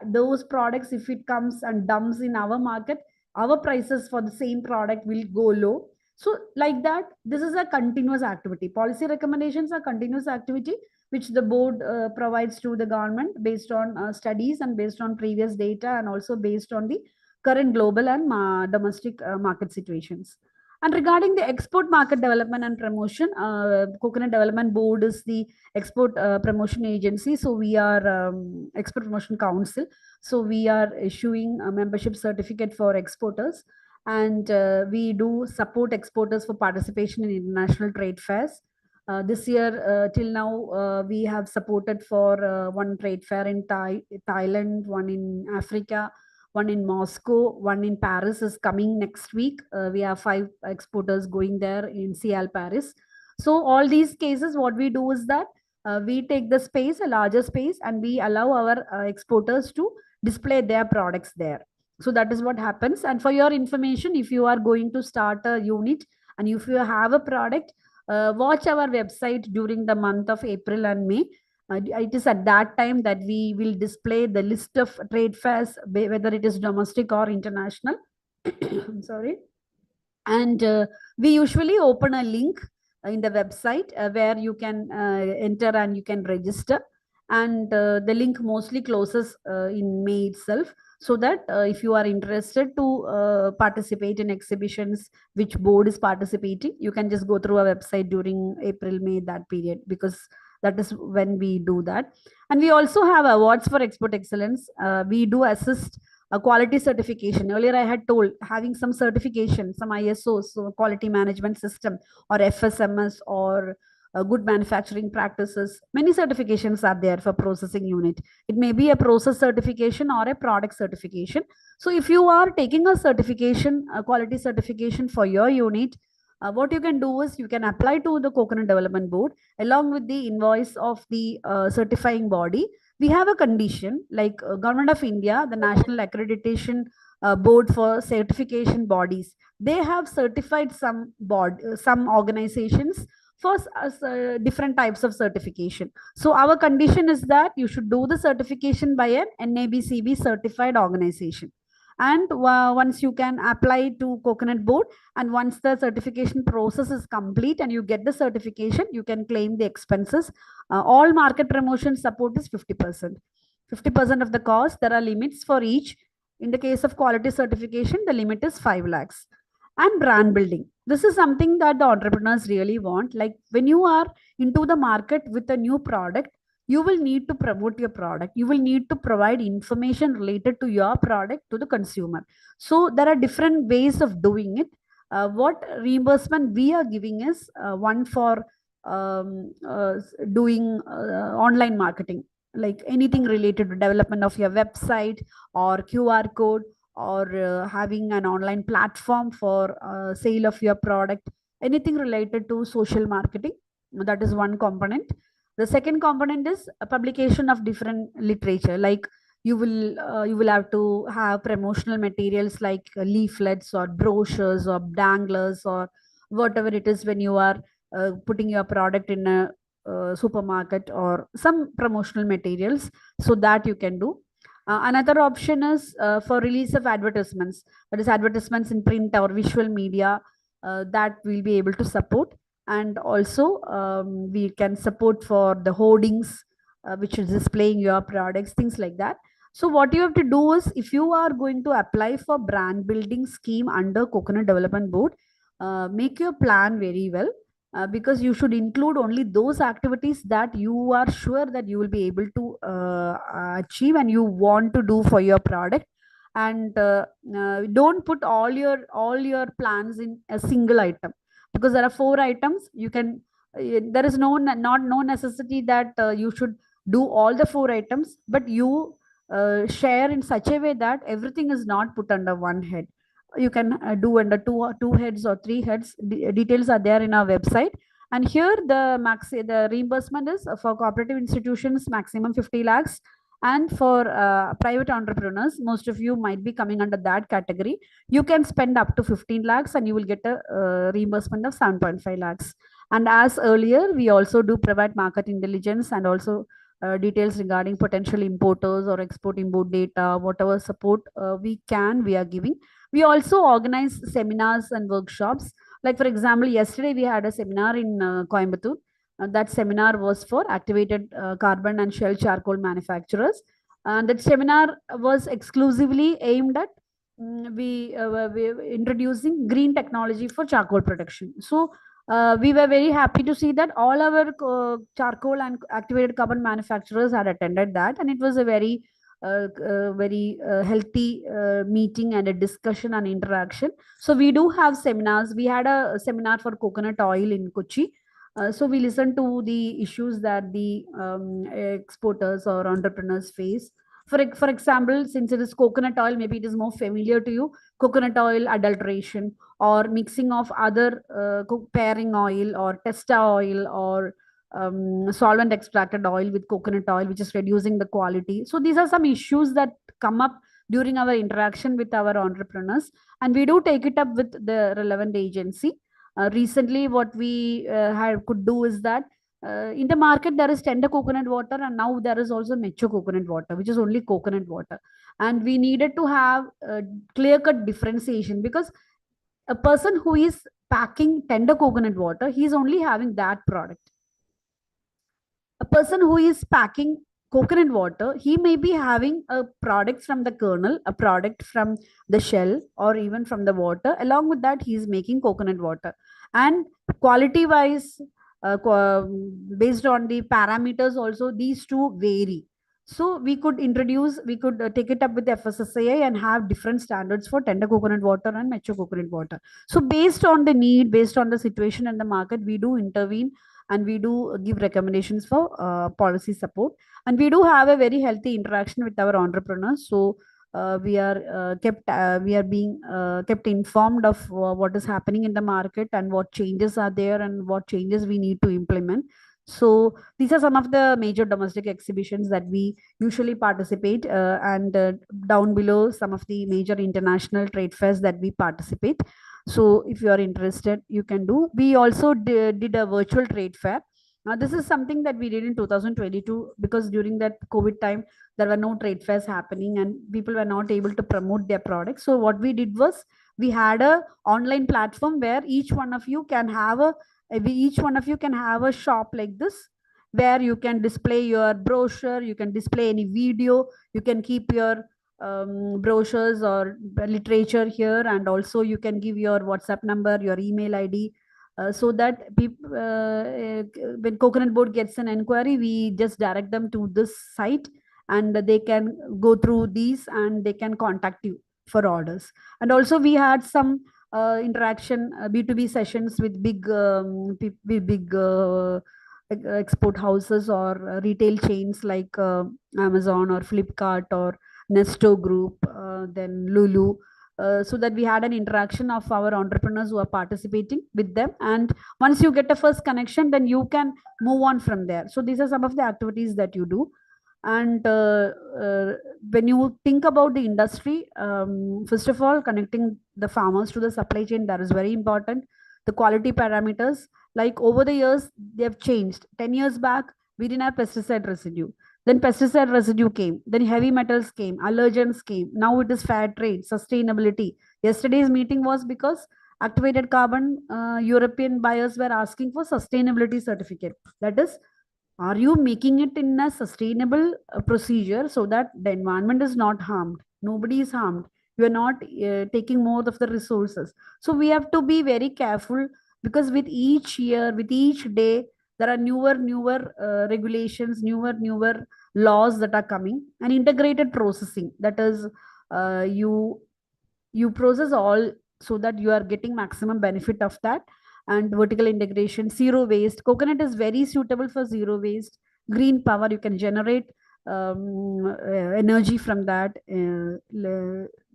those products, if it comes and dumps in our market, our prices for the same product will go low. So like that, this is a continuous activity. Policy recommendations are continuous activity which the board provides to the government based on studies and based on previous data, and also based on the current global and domestic market situations. And regarding the export market development and promotion, Coconut Development Board is the export promotion agency. So we are Export Promotion Council. So we are issuing a membership certificate for exporters, and we do support exporters for participation in international trade fairs. This year, till now, we have supported for one trade fair in Thailand, one in Africa, one in Moscow, one in Paris is coming next week. We have 5 exporters going there in CL Paris. So all these cases, what we do is that we take the space, a larger space, and we allow our exporters to display their products there. So that is what happens. And for your information, if you are going to start a unit and if you have a product, watch our website during the month of April and May. It is at that time that we will display the list of trade fairs, whether it is domestic or international. I'm sorry. And we usually open a link in the website where you can enter and you can register. And the link mostly closes in May itself, so that if you are interested to participate in exhibitions which board is participating, you can just go through our website during April, May, that period, because that is when we do that. And we also have awards for export excellence. We do assist a quality certification. Earlier I had told, having some certification, some ISO, so quality management system, or FSMS, or good manufacturing practices. Many certifications are there for processing unit. It may be a process certification or a product certification. So if you are taking a certification, a quality certification for your unit, what you can do is you can apply to the Coconut Development Board along with the invoice of the certifying body. We have a condition like Government of India, the National Accreditation Board for certification bodies. They have certified some organizations for different types of certification. So our condition is that you should do the certification by an NABCB certified organization. And once you can apply to Coconut Board, and once the certification process is complete and you get the certification, you can claim the expenses. All market promotion support is 50%. 50% of the cost. There are limits for each. In the case of quality certification, the limit is 5 lakhs. And brand building. This is something that the entrepreneurs really want. Like when you are into the market with a new product, you will need to promote your product. You will need to provide information related to your product to the consumer. So there are different ways of doing it. What reimbursement we are giving is one for doing online marketing, like anything related to development of your website or QR code, or having an online platform for sale of your product, anything related to social marketing. That is one component. The second component is a publication of different literature, like you will have to have promotional materials like leaflets or brochures or danglers or whatever it is when you are putting your product in a supermarket, or some promotional materials, so that you can do. Another option is for release of advertisements, that is advertisements in print or visual media, that we'll be able to support. And also we can support for the hoardings, which is displaying your products, things like that. So what you have to do is, if you are going to apply for brand building scheme under Coconut Development Board, make your plan very well, because you should include only those activities that you are sure that you will be able to achieve and you want to do for your product. And don't put all your plans in a single item, because there are 4 items. You can there is no necessity that you should do all the 4 items, but you share in such a way that everything is not put under one head. You can do under two heads or 3 heads. Details are there in our website. And here the reimbursement is for cooperative institutions maximum 50 lakhs, and for private entrepreneurs, most of you might be coming under that category, you can spend up to 15 lakhs and you will get a reimbursement of 7.5 lakhs. And as earlier, we also do provide market intelligence and also details regarding potential importers or export import data, whatever support we are giving. We also organize seminars and workshops. Like for example, yesterday we had a seminar in Coimbatore. That seminar was for activated carbon and shell charcoal manufacturers. And that seminar was exclusively aimed at we introducing green technology for charcoal production. So we were very happy to see that all our charcoal and activated carbon manufacturers had attended that, and it was a very healthy meeting and a discussion and interaction. So we do have seminars. We had a seminar for coconut oil in Kochi. So we listened to the issues that the exporters or entrepreneurs face. For example, since it is coconut oil, maybe it is more familiar to you. Coconut oil adulteration or mixing of other pairing oil or testa oil or solvent extracted oil with coconut oil, which is reducing the quality. So these are some issues that come up during our interaction with our entrepreneurs, and we do take it up with the relevant agency. Recently, what we could do is that in the market there is tender coconut water, and now there is also mature coconut water, which is only coconut water. And we needed to have clear cut differentiation, because a person who is packing tender coconut water, he is only having that product. A person who is packing coconut water, he may be having a product from the kernel, a product from the shell, or even from the water. Along with that, he is making coconut water. And quality wise, based on the parameters also, these two vary. So we could take it up with the FSSAI and have different standards for tender coconut water and mature coconut water. So based on the need, based on the situation in the market, we do intervene and we do give recommendations for policy support. And we do have a very healthy interaction with our entrepreneurs. So we are being kept informed of what is happening in the market and what changes are there and what changes we need to implement. So these are some of the major domestic exhibitions that we usually participate, and down below some of the major international trade fairs that we participate. So if you are interested, you can do. We also did a virtual trade fair. Now this is something that we did in 2022, because during that COVID time there were no trade fairs happening and people were not able to promote their products. So what we did was, we had a online platform where each one of you can have a shop like this, where you can display your brochure, you can display any video, you can keep your brochures or literature here, and also you can give your WhatsApp number, your email ID, so that people, when coconut board gets an inquiry, we just direct them to this site, and they can go through these and they can contact you for orders. And also we had some interaction, B2B sessions with big export houses or retail chains like Amazon or Flipkart or Nesto Group, then Lulu, so that we had an interaction of our entrepreneurs who are participating with them. And once you get a first connection, then you can move on from there. So these are some of the activities that you do. And when you think about the industry, first of all, connecting the farmers to the supply chain, that is very important. The quality parameters, like over the years, they have changed. 10 years back, we didn't have pesticide residue. Then pesticide residue came. Then heavy metals came. Allergens came. Now it is fair trade, sustainability. Yesterday's meeting was because activated carbon, European buyers were asking for sustainability certificate. That is, are you making it in a sustainable procedure so that the environment is not harmed? Nobody is harmed. You are not taking more of the resources. So we have to be very careful, because with each year, with each day, there are newer regulations, newer laws that are coming. And integrated processing, that is, you process all so that you are getting maximum benefit of that. And vertical integration, zero waste. Coconut is very suitable for zero waste. Green power, you can generate energy from that,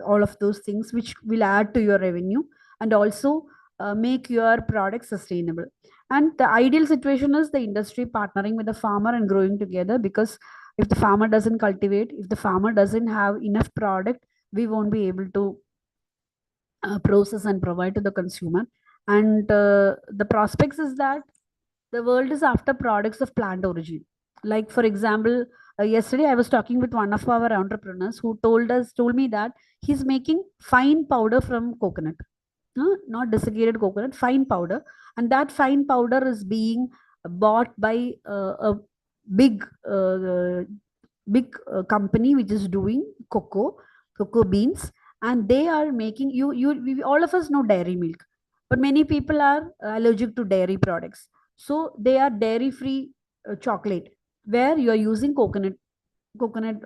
all of those things which will add to your revenue, and also make your product sustainable. And the ideal situation is the industry partnering with the farmer and growing together, because if the farmer doesn't cultivate, if the farmer doesn't have enough product, we won't be able to process and provide to the consumer. And the prospects is that the world is after products of plant origin. Like for example, yesterday I was talking with one of our entrepreneurs who told me that he's making fine powder from coconut, not desiccated coconut, fine powder. And that fine powder is being bought by a big company which is doing cocoa beans. And they are making, all of us know dairy milk, but many people are allergic to dairy products. So they are dairy free chocolate, where you are using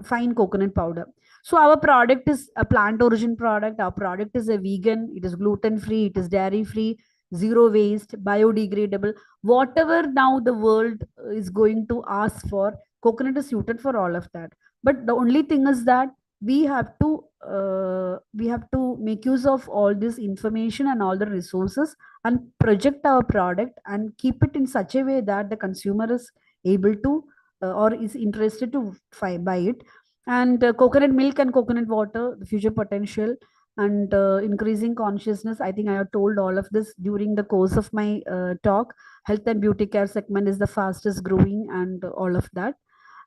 fine coconut powder. So our product is a plant origin product. Our product is a vegan, it is gluten free, it is dairy free, zero waste, biodegradable. Whatever now the world is going to ask for, coconut is suited for all of that. But the only thing is that we have to make use of all this information and all the resources, and project our product and keep it in such a way that the consumer is able to or is interested to buy it. And coconut milk and coconut water, the future potential, and increasing consciousness. I think I have told all of this during the course of my talk. Health and beauty care segment is the fastest growing, and all of that.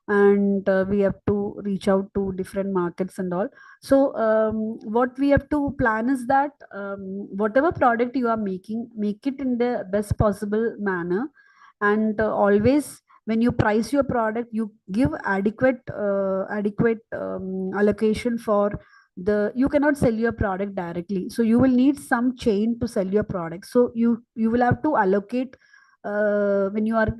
And we have to reach out to different markets and all. So what we have to plan is that whatever product you are making, make it in the best possible manner. And always when you price your product, you give adequate allocation for the, you cannot sell your product directly, so you will need some chain to sell your product. So you will have to allocate when you are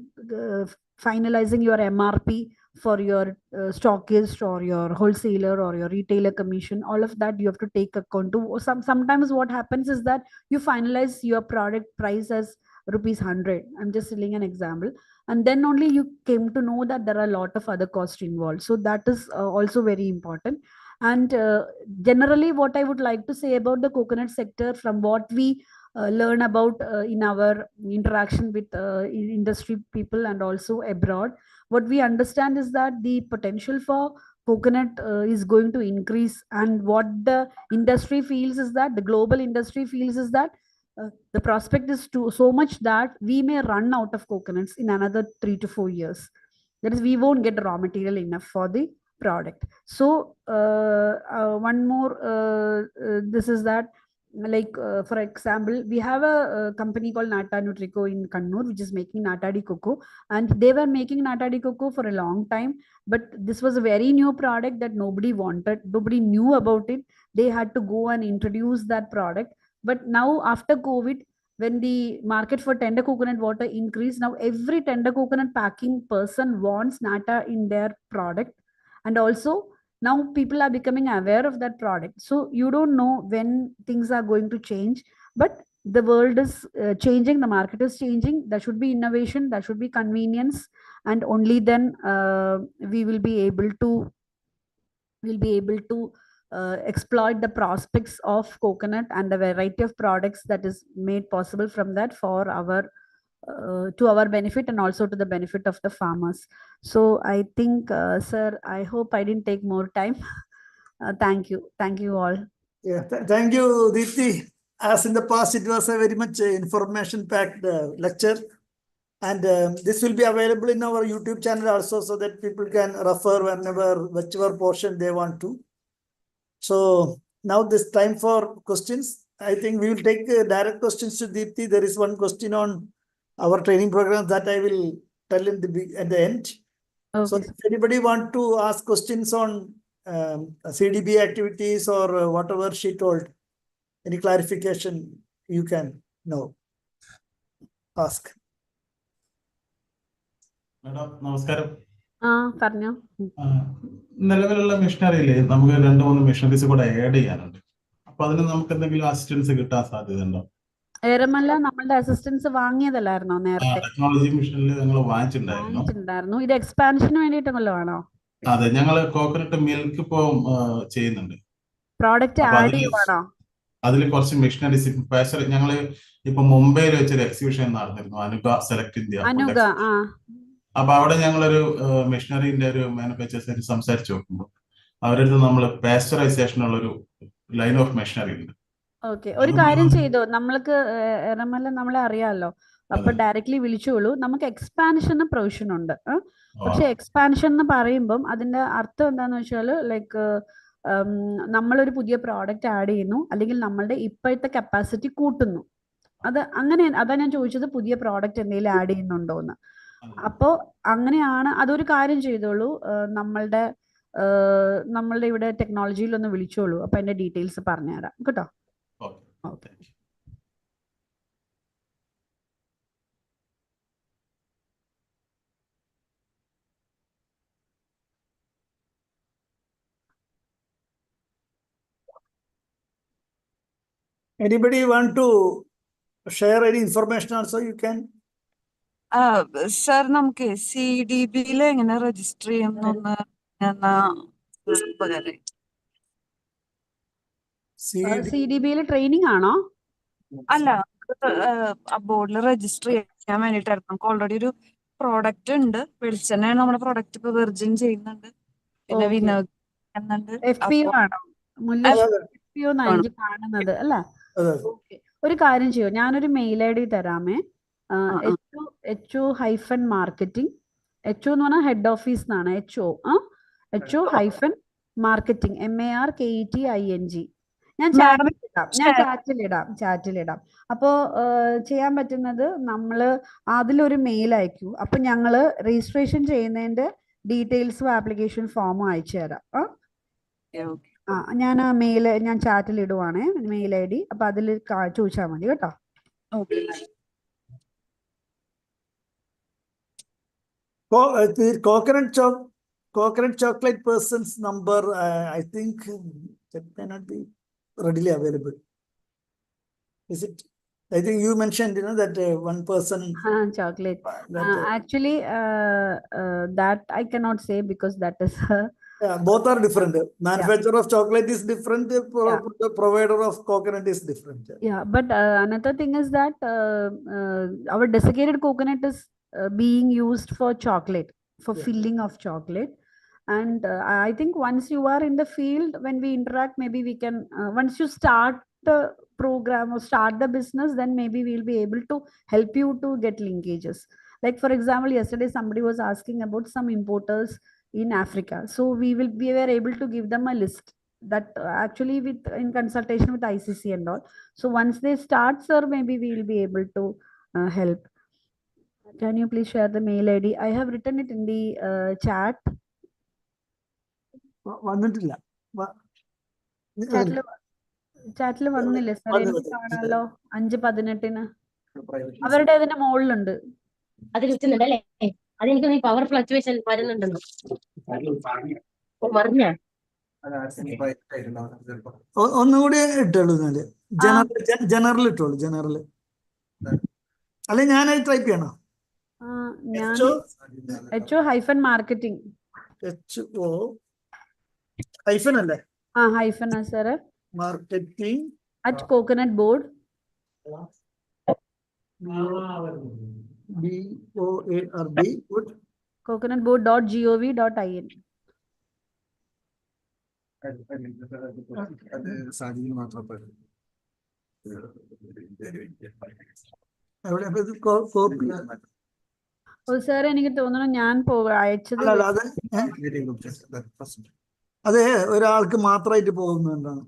finalizing your MRP for your stockist or your wholesaler or your retailer commission. All of that you have to take account to. Sometimes what happens is that you finalize your product price as rupees 100. I'm just telling an example. And then only you came to know that there are a lot of other costs involved. So that is also very important. And generally what I would like to say about the coconut sector, from what we learn about in our interaction with industry people and also abroad, what we understand is that the potential for coconut is going to increase. And what the industry feels is that, the global industry feels is that, the prospect is so much that we may run out of coconuts in another 3 to 4 years. That is, we won't get raw material enough for the product. So one more this is that, like for example, we have a company called Nata Nutrico in Kannur, which is making Natadi cocoa. And they were making Natadi cocoa for a long time, but this was a very new product that nobody wanted, nobody knew about it. They had to go and introduce that product. But now after COVID, when the market for tender coconut water increased, now every tender coconut packing person wants nata in their product. And also now people are becoming aware of that product. So you don't know when things are going to change, but the world is changing, the market is changing. There should be innovation, there should be convenience, and only then we will be able to exploit the prospects of coconut and the variety of products that is made possible from that for our to our benefit and also to the benefit of the farmers. So I think, sir, I hope I didn't take more time. Thank you all. Yeah, thank you, Deepthi. As in the past, it was a very much information-packed lecture. And this will be available in our YouTube channel also, so that people can refer whenever, whichever portion they want to. So now this time for questions. I think we will take direct questions to Deepthi. There is one question on our training program that I will tell at the end. Okay. So if anybody want to ask questions on CDB activities or whatever she told, any clarification you can now ask. Madam, namaskaram. പറഞ്ഞോ. നിലവിലുള്ള മെഷീനറിയില്ലേ നമുക്ക് 2-3 machineries കൂടെ add ചെയ്യാനുണ്ട്. അപ്പൊ അതിന് നമുക്ക് എന്തെങ്കിലും assistance കിട്ടാൻ സാധ്യതയുണ്ടോ? ഏരമല്ല നമ്മളുടെ അസിസ്റ്റൻസ് വാങ്ങിയതല്ലായിരുന്നോ നേരത്തെ? ടെക്നോളജി മിഷനിൽ ഞങ്ങൾ വാങ്ങിച്ചിട്ടുണ്ടായിരുന്നു. ഇത് എക്സ്പാൻഷന് വേണ്ടിയിട്ടല്ലോ ആണോ? അതെ, ഞങ്ങൾ കോക്കനട്ട് മിൽക്ക് ഇപ്പൊ ചെയ്യുന്നുണ്ട്. പ്രോഡക്റ്റ് ആഡ് ചെയ്യുവാണോ? അതിൽ കുറച്ച് മെഷീനറീസ് ഞങ്ങള് ഇപ്പൊ മുംബൈയിൽ വെച്ചൊരു എക്സിബിഷൻ നടന്നിരുന്നു, അനുഗ സെലക്ട് ഇന്ത്യ. അപ്പൊ അവിടെ ഞങ്ങളൊരു മെഷീനറിന്റെ ഒരു മാനുഫാക്ചേഴ്സ് സംസാരിച്ചു നോക്കുമ്പോൾ അവരടുത്ത് നമ്മൾ പാസ്ചറൈസേഷനുള്ള ഒരു ലൈൻ ഓഫ് മെഷീനറി ഉണ്ട്. ഓക്കെ, ഒരു കാര്യം ചെയ്തോ, നമ്മൾക്ക് എറമല്ല നമ്മളെ അറിയാമല്ലോ, അപ്പൊ ഡയറക്ട്ലി വിളിച്ചോളൂ. നമുക്ക് എക്സ്പാൻഷന് പ്രൊവിഷൻ ഉണ്ട്. പക്ഷെ എക്സ്പാൻഷൻ എന്ന് പറയുമ്പം അതിന്റെ അർത്ഥം എന്താന്ന് വെച്ചാൽ ലൈക്ക് നമ്മളൊരു പുതിയ പ്രോഡക്റ്റ് ആഡ് ചെയ്യുന്നു, അല്ലെങ്കിൽ നമ്മളുടെ ഇപ്പോഴത്തെ കപ്പാസിറ്റി കൂട്ടുന്നു. അത് അങ്ങനെ, അതാ ഞാൻ ചോദിച്ചത്, പുതിയ പ്രോഡക്റ്റ് എന്തെങ്കിലും ആഡ് ചെയ്യുന്നുണ്ടോ എന്ന്. അപ്പോ അങ്ങനെയാണ്. അതൊരു കാര്യം ചെയ്തോളൂ, നമ്മളുടെ ഇവിടെ ടെക്നോളജിയിൽ ഒന്ന് വിളിച്ചോളൂ. അപ്പൊ അതിന്റെ ഡീറ്റെയിൽസ് പറഞ്ഞുതരാം കേട്ടോ. Okay. Anybody want to share any information also? You can. Sir, നമുക്ക് CDB-യിൽ എങ്ങനെ രജിസ്റ്റർ ചെയ്യുന്ന CDB-യിൽ ട്രെയിനിങ് ആണോ? അല്ല, ബോർഡിൽ രജിസ്റ്റർ ചെയ്യാൻ വേണ്ടിട്ടായിരുന്നു. നമുക്ക് ഓൾറെഡി ഒരു പ്രോഡക്റ്റ് ഉണ്ട്. വെളിച്ചെണ്ണയാണ് നമ്മുടെ പ്രോഡക്റ്റ്. ഇപ്പൊ വെർജിൻ ചെയ്യുന്നുണ്ട്, പിന്നെ വിനോദ് ചെയ്യുന്നുണ്ട്. FPO ആണോ? FPO എന്നാണ് എനിക്ക് കാണുന്നത് അല്ലേ? ഓക്കെ, ഒരു കാര്യം ചെയ്യോ, ഞാനൊരു മെയിൽ ID തരാമേ. HO-marketing. HO എന്ന് പറഞ്ഞാൽ ഹെഡ് ഓഫീസ് എന്നാണ്. HO-marketing MARKETING. ഞാൻ ചാറ്റിലിടാം. അപ്പോ ചെയ്യാൻ പറ്റുന്നത്, നമ്മള് അതിലൊരു മെയിൽ അയക്കൂ. അപ്പൊ ഞങ്ങള് രജിസ്ട്രേഷൻ ചെയ്യുന്നതിന്റെ ഡീറ്റെയിൽസും ആപ്ലിക്കേഷൻ ഫോമും അയച്ചു തരാം. ഞാൻ ആ മെയിൽ ഞാൻ ചാറ്റിൽ ഇടുവാണേ, മെയിൽ ID. അപ്പൊ അതിൽ ചോദിച്ചാൽ മതി കേട്ടോ. Coconut chocolate person's number, I think that may not be readily available. Is it? I think you mentioned, that one person. Chocolate. Actually, that I cannot say because that is. Both are different. Manufacturer of chocolate is different. The provider of coconut is different. Yeah, but another thing is that our desiccated coconut is being used for chocolate, for filling of chocolate. And I think once you are in the field, when we interact, maybe we can, once you start the program or start the business, then maybe we'll be able to help you to get linkages. Like for example, yesterday somebody was asking about some importers in Africa. So we were able to give them a list that actually in consultation with ICC and all. So once they start, sir, maybe we will be able to help. Can you please share the mail ID? I have written it in the chat. വന്നിട്ടില്ല. ചാറ്റിൽ വന്നില്ലേ sir? എനിക്ക് കാണാമല്ലോ 5/18. അവരുടെ അതിന്റെ മുകളിലുണ്ട്. അതിൽ വെച്ചിട്ടുണ്ടല്ലേ? അതെനിക്ക് ഈ പവർ ഫ്ലക്ച്വേഷൻ വരുന്നുണ്ടെന്നോ പറഞ്ഞ ഒന്നുകൂടി ഇട്ടുള്ളൂ. ജനറൽ ഇട്ടോളൂ. ജനറൽ അല്ലെ ഞാനായി ടൈപ്പ് ചെയ്യണോ? ഞാൻ HO hyphen marketing. HO hyphen അല്ലേ? Hyphen sir. Marketing @coconut board. BOARD coconutboard.gov.in. Sir എനിക്ക് തോന്നുന്നു ഞാൻ അയച്ചത് അതെ ഒരാൾക്ക് മാത്രമായിട്ട് പോകുന്നുണ്ടാണ്.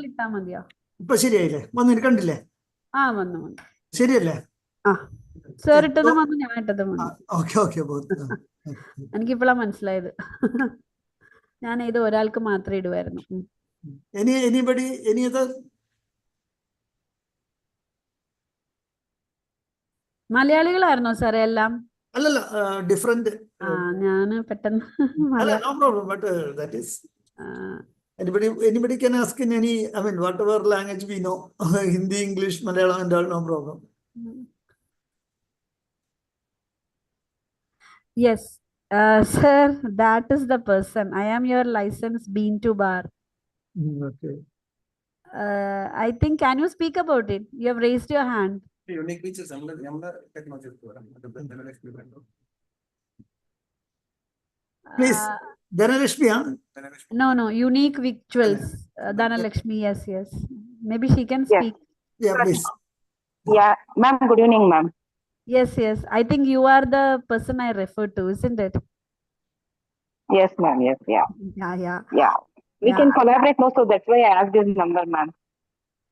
ഇട്ടാ മതിയോ? ഇപ്പൊ ശരിയായില്ലേ? വന്നിട്ട് കണ്ടില്ലേ? വന്നു. ശരിയല്ലേ? സാർ ഇട്ടതും വന്നു, ഞാൻ ഇട്ടതും വന്നു. എനിക്കിപ്പോഴാ മനസ്സിലായത്. ഞാൻ ഇത് ഒരാൾക്ക് മാത്രമേ ഇടുവായിരുന്നു. മലയാളികളായിരുന്നോ സാറേ എല്ലാം? അല്ലല്ല, ഡിഫറെന്റ്. ഞാന് പെട്ടെന്ന് anybody can ask in any, I mean, whatever language we know. Hindi, English, Malayalam and all, no problem. Yes, sir, that is the person. I am your licensed bean to bar. Okay. I think, can you speak about it? You have raised your hand. Unique features, technology. Please, Dhanalakshmi, huh? No, unique victuals. Dhanalakshmi, yes. Maybe she can speak. Yeah, please. Yeah, ma'am, good evening, ma'am. Yes. I think you are the person I referred to, isn't it? Yes, ma'am, yes, yeah. Yeah. We can collaborate now, so that's why I asked this number, ma'am.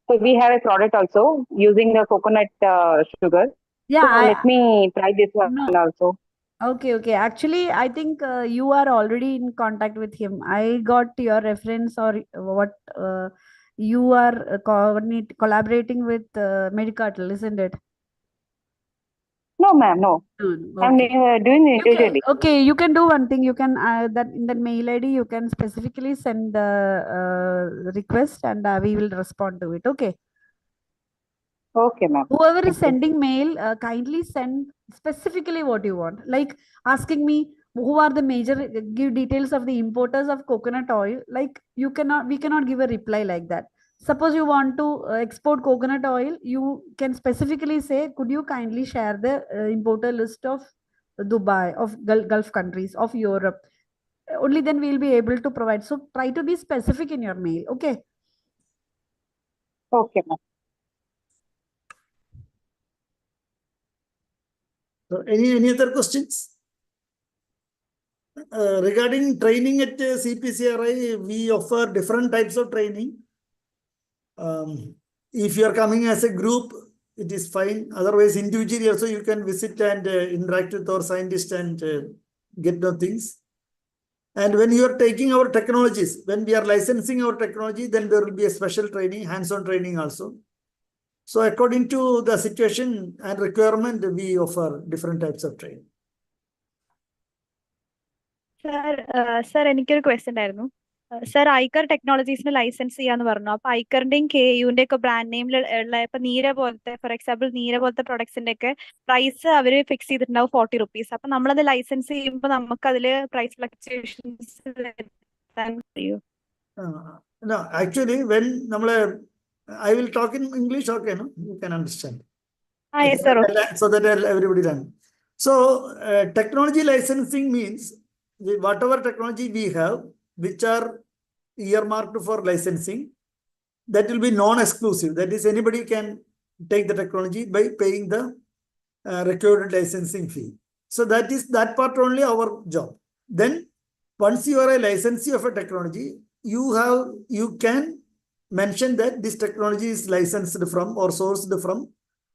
So we have a product also using the coconut sugar. Yeah. So let me try this one also. Okay. Actually, I think you are already in contact with him. I got your reference or what you are collaborating with Medicatal, isn't it? No, ma'am, no. Okay. I'm doing it individually. Okay, you can do one thing. You can that in the mail ID you can specifically send the request and we will respond to it. Okay. Okay, ma'am. Whoever is sending mail, kindly send specifically what you want. Like asking me who are the major, give details of the importers of coconut oil. Like we cannot give a reply like that. Suppose you want to export coconut oil, you can specifically say, could you kindly share the importer list of Dubai, of Gulf countries, of Europe. Only then we'll be able to provide. So try to be specific in your mail. Okay. Okay, ma'am. So any other questions? Regarding training at CPCRI, we offer different types of training. If you are coming as a group, it is fine. Otherwise, individually also you can visit and interact with our scientists and get the things. And when you are taking our technologies, when we are licensing our technology, then there will be a special training, hands-on training also. So according to the situation and requirement, we offer different types of training. Sir, എനിക്കൊരു question ഉണ്ടായിരുന്നു. Sir, Iker ടെക്നോളജീസിന് licence ചെയ്യാന്ന് പറഞ്ഞു. അപ്പൊ ഐക്കറിന്റെയും KUന്റെ ഒക്കെ brand നെയിമിൽ ഉള്ള ഇപ്പൊ നീര പോലത്തെ, for example നീര പോലത്തെ പ്രൊഡക്ട്സിന്റെ ഒക്കെ പ്രൈസ് അവര് ഫിക്സ് ചെയ്തിട്ടുണ്ടാവും 40 rupees. അപ്പൊ നമ്മളത് ലൈസൻസ് ചെയ്യുമ്പോൾ നമുക്ക് അതില് പ്രൈസ് ഫ്ലക്ച്വേഷൻസ് കഴിയോ? No, actually, when I will talk in English, okay, no? You can understand. Yes, sir. Okay. So that everybody learn. So technology licensing means whatever technology we have, which are earmarked for licensing, that will be non-exclusive. That is, anybody can take the technology by paying the required licensing fee. So that is that part only our job. Then once you are a licensee of a technology, you can mention that this technology is licensed from or sourced from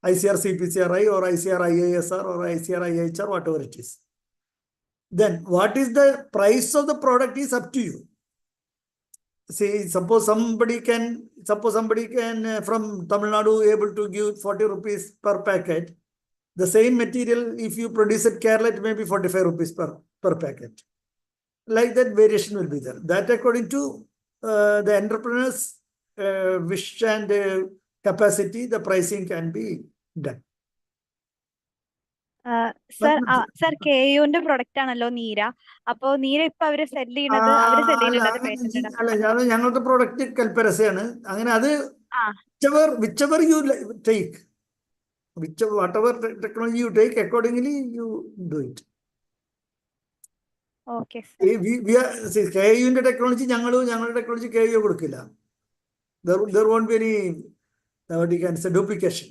ICR CPCRI or ICR IASR or ICR IHR, whatever it is. Then what is the price of the product is up to you. see, suppose somebody can from Tamil Nadu able to give 40 rupees per packet. The same material, if you produce at Kerala, it may be 45 rupees per packet. Like that, variation will be there. That according to the entrepreneur's wish and capacity, the pricing can be done. Sir, KUന്റെ product ആണല്ലോ നീര. അപ്പോ നീര ഇപ്പൊ അവര് cell ചെയ്യുന്നത് ഞങ്ങളുടെ product കൽപ്പരസയാണ്. അങ്ങനെ അത് whichever you take, whatever technology you take, accordingly you do it. Okay, sir. KUന്റെ ടെക്നോളജി ഞങ്ങളുടെ ടെക്നോളജി KU കൊടുക്കില്ല. There won't be any what you can say duplication.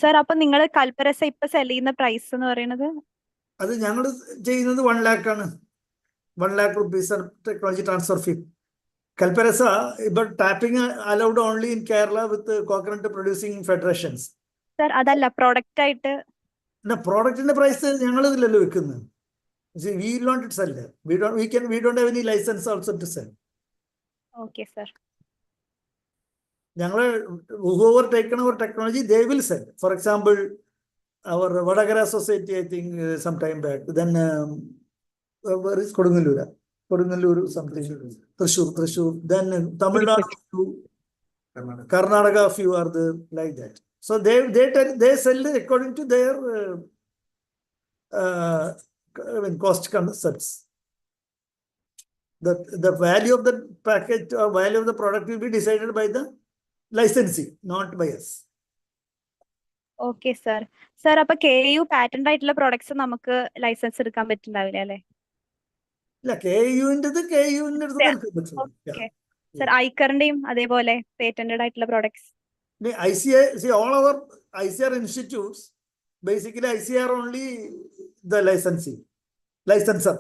Sir, അപ്പൊ നിങ്ങൾ കൽപ്പരസ ഇപ്പൊ സെല് ചെയ്യുന്ന പ്രൈസ് എന്ന് പറയുന്നത്? അത് ഞങ്ങൾ ചെയ്യുന്നത് 1 lakh ആണ്. 1 lakh rupees technology transfer fee. Kalparasa, but tapping allowed only in Kerala with the coconut producing federations. Sir, അതല്ല പ്രോഡക്റ്റ് ആയിട്ട്. പ്രോഡക്റ്റിന്റെ പ്രൈസ് ഞങ്ങൾ ഇതിലല്ലോ വെക്കുന്നത്. See, we will not sell there. We don't have any license also to sell. Okay, sir. Whoever taken our technology, they will sell. For example, our Vadagara society, I think some time back. Then where is Kodungaluru something. Thrissur. Then Tamil Nadu, Karnataka, few are there like that. So they sell according to their cost concepts. The value of the package or value of the product will be decided by the licensee, not by us. Okay, sir. Sir, അപ്പൊ KU patent ആയിട്ടുള്ള products നമുക്ക് licence എടുക്കാൻ പറ്റുന്നുണ്ടാവില്ല അല്ലേ? ഇല്ല, KUവിന്റെ എടുക്കാൻ പറ്റും. Sir, ഐക്കറിന്റെയും അതേപോലെ patented ആയിട്ടുള്ള products. See, all our ICR institutes, basically ICR only the licensor.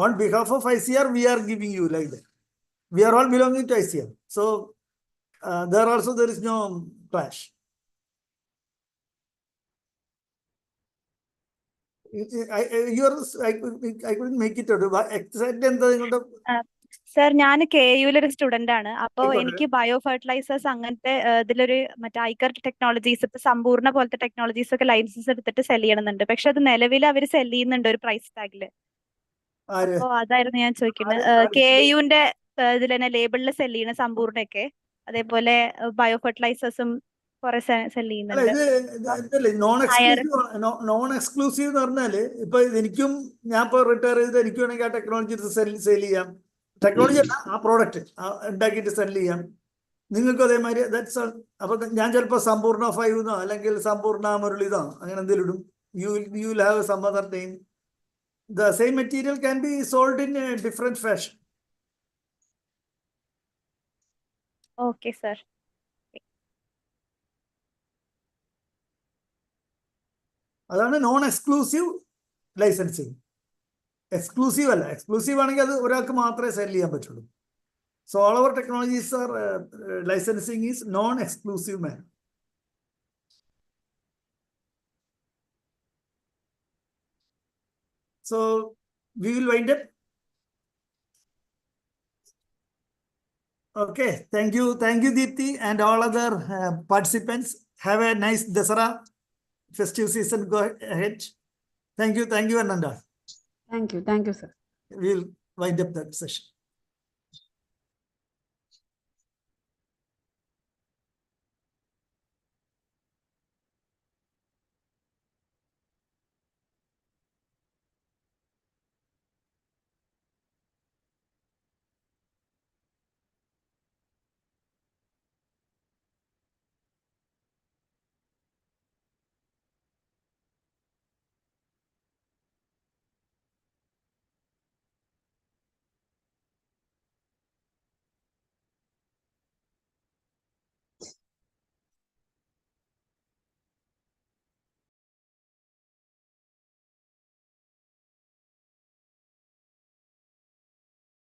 On behalf of ICR, we are giving you like that. We are all belonging to ICR. So there is no clash. I couldn't make it out. Exactly. Sir, ഞാൻ KUലൊരു student ആണ്. അപ്പൊ എനിക്ക് bio fertilisers അങ്ങനത്തെ ഇതിലൊരു മറ്റേ Iker technologies ഇപ്പൊ സമ്പൂർണ്ണ പോലത്തെ ടെക്നോളജീസ് ഒക്കെ ലൈസൻസ് എടുത്തിട്ട് സെല് ചെയ്യണമെന്നുണ്ട്. പക്ഷെ അത് നിലവിൽ അവർ സെല് ചെയ്യുന്നുണ്ട് ഒരു പ്രൈസ് ടാഗില്. അപ്പൊ അതായിരുന്നു ഞാൻ ചോദിക്കുന്നത്. KUന്റെ ഇതിൽ തന്നെ ലേബിളിൽ സെല് ചെയ്യുന്ന സമ്പൂർണ്ണയൊക്കെ അതേപോലെ ബയോ ഫെർട്ടിലൈസേഴ്സും കുറെ സെല് ചെയ്യുന്നുണ്ട്. നോൺ എക്സ്ക്ലൂസീവ് എന്ന് പറഞ്ഞാല് ഇപ്പൊ എനിക്കും ഞാൻ ഇപ്പൊ റിട്ടയർ ചെയ്ത് എനിക്ക് വേണമെങ്കിൽ ആ ടെക്നോളജി സെല് ചെയ്യാം. ടെക്നോളജി അല്ല, ആ പ്രോഡക്റ്റ് ഉണ്ടാക്കിയിട്ട് സെല് ചെയ്യാം. നിങ്ങൾക്കും അതേമാതിരി. അപ്പൊ ഞാൻ ചിലപ്പോൾ സമ്പൂർണ്ണ 5 അല്ലെങ്കിൽ സമ്പൂർണ്ണ മുരളിതോ അങ്ങനെ എന്തെങ്കിലും ഇടും. You will have some other name. The same material can be sold in a different fashion. Okay, sir. അതാണ് നോൺ എക്സ്ക്ലൂസീവ് ലൈസൻസിങ്. എക്സ്ക്ലൂസീവ് അല്ല. എക്സ്ക്ലൂസീവ് ആണെങ്കിൽ അത് ഒരാൾക്ക് മാത്രമേ സെല് ചെയ്യാൻ പറ്റുള്ളൂ. So all our technologies are licensing is non exclusive manner. So we will wind up. Okay, thank you, Deepthi, and all other participants. Have a nice Dasara festive season go ahead. Thank you, Ananda. Thank you, sir. We'll wind up that session.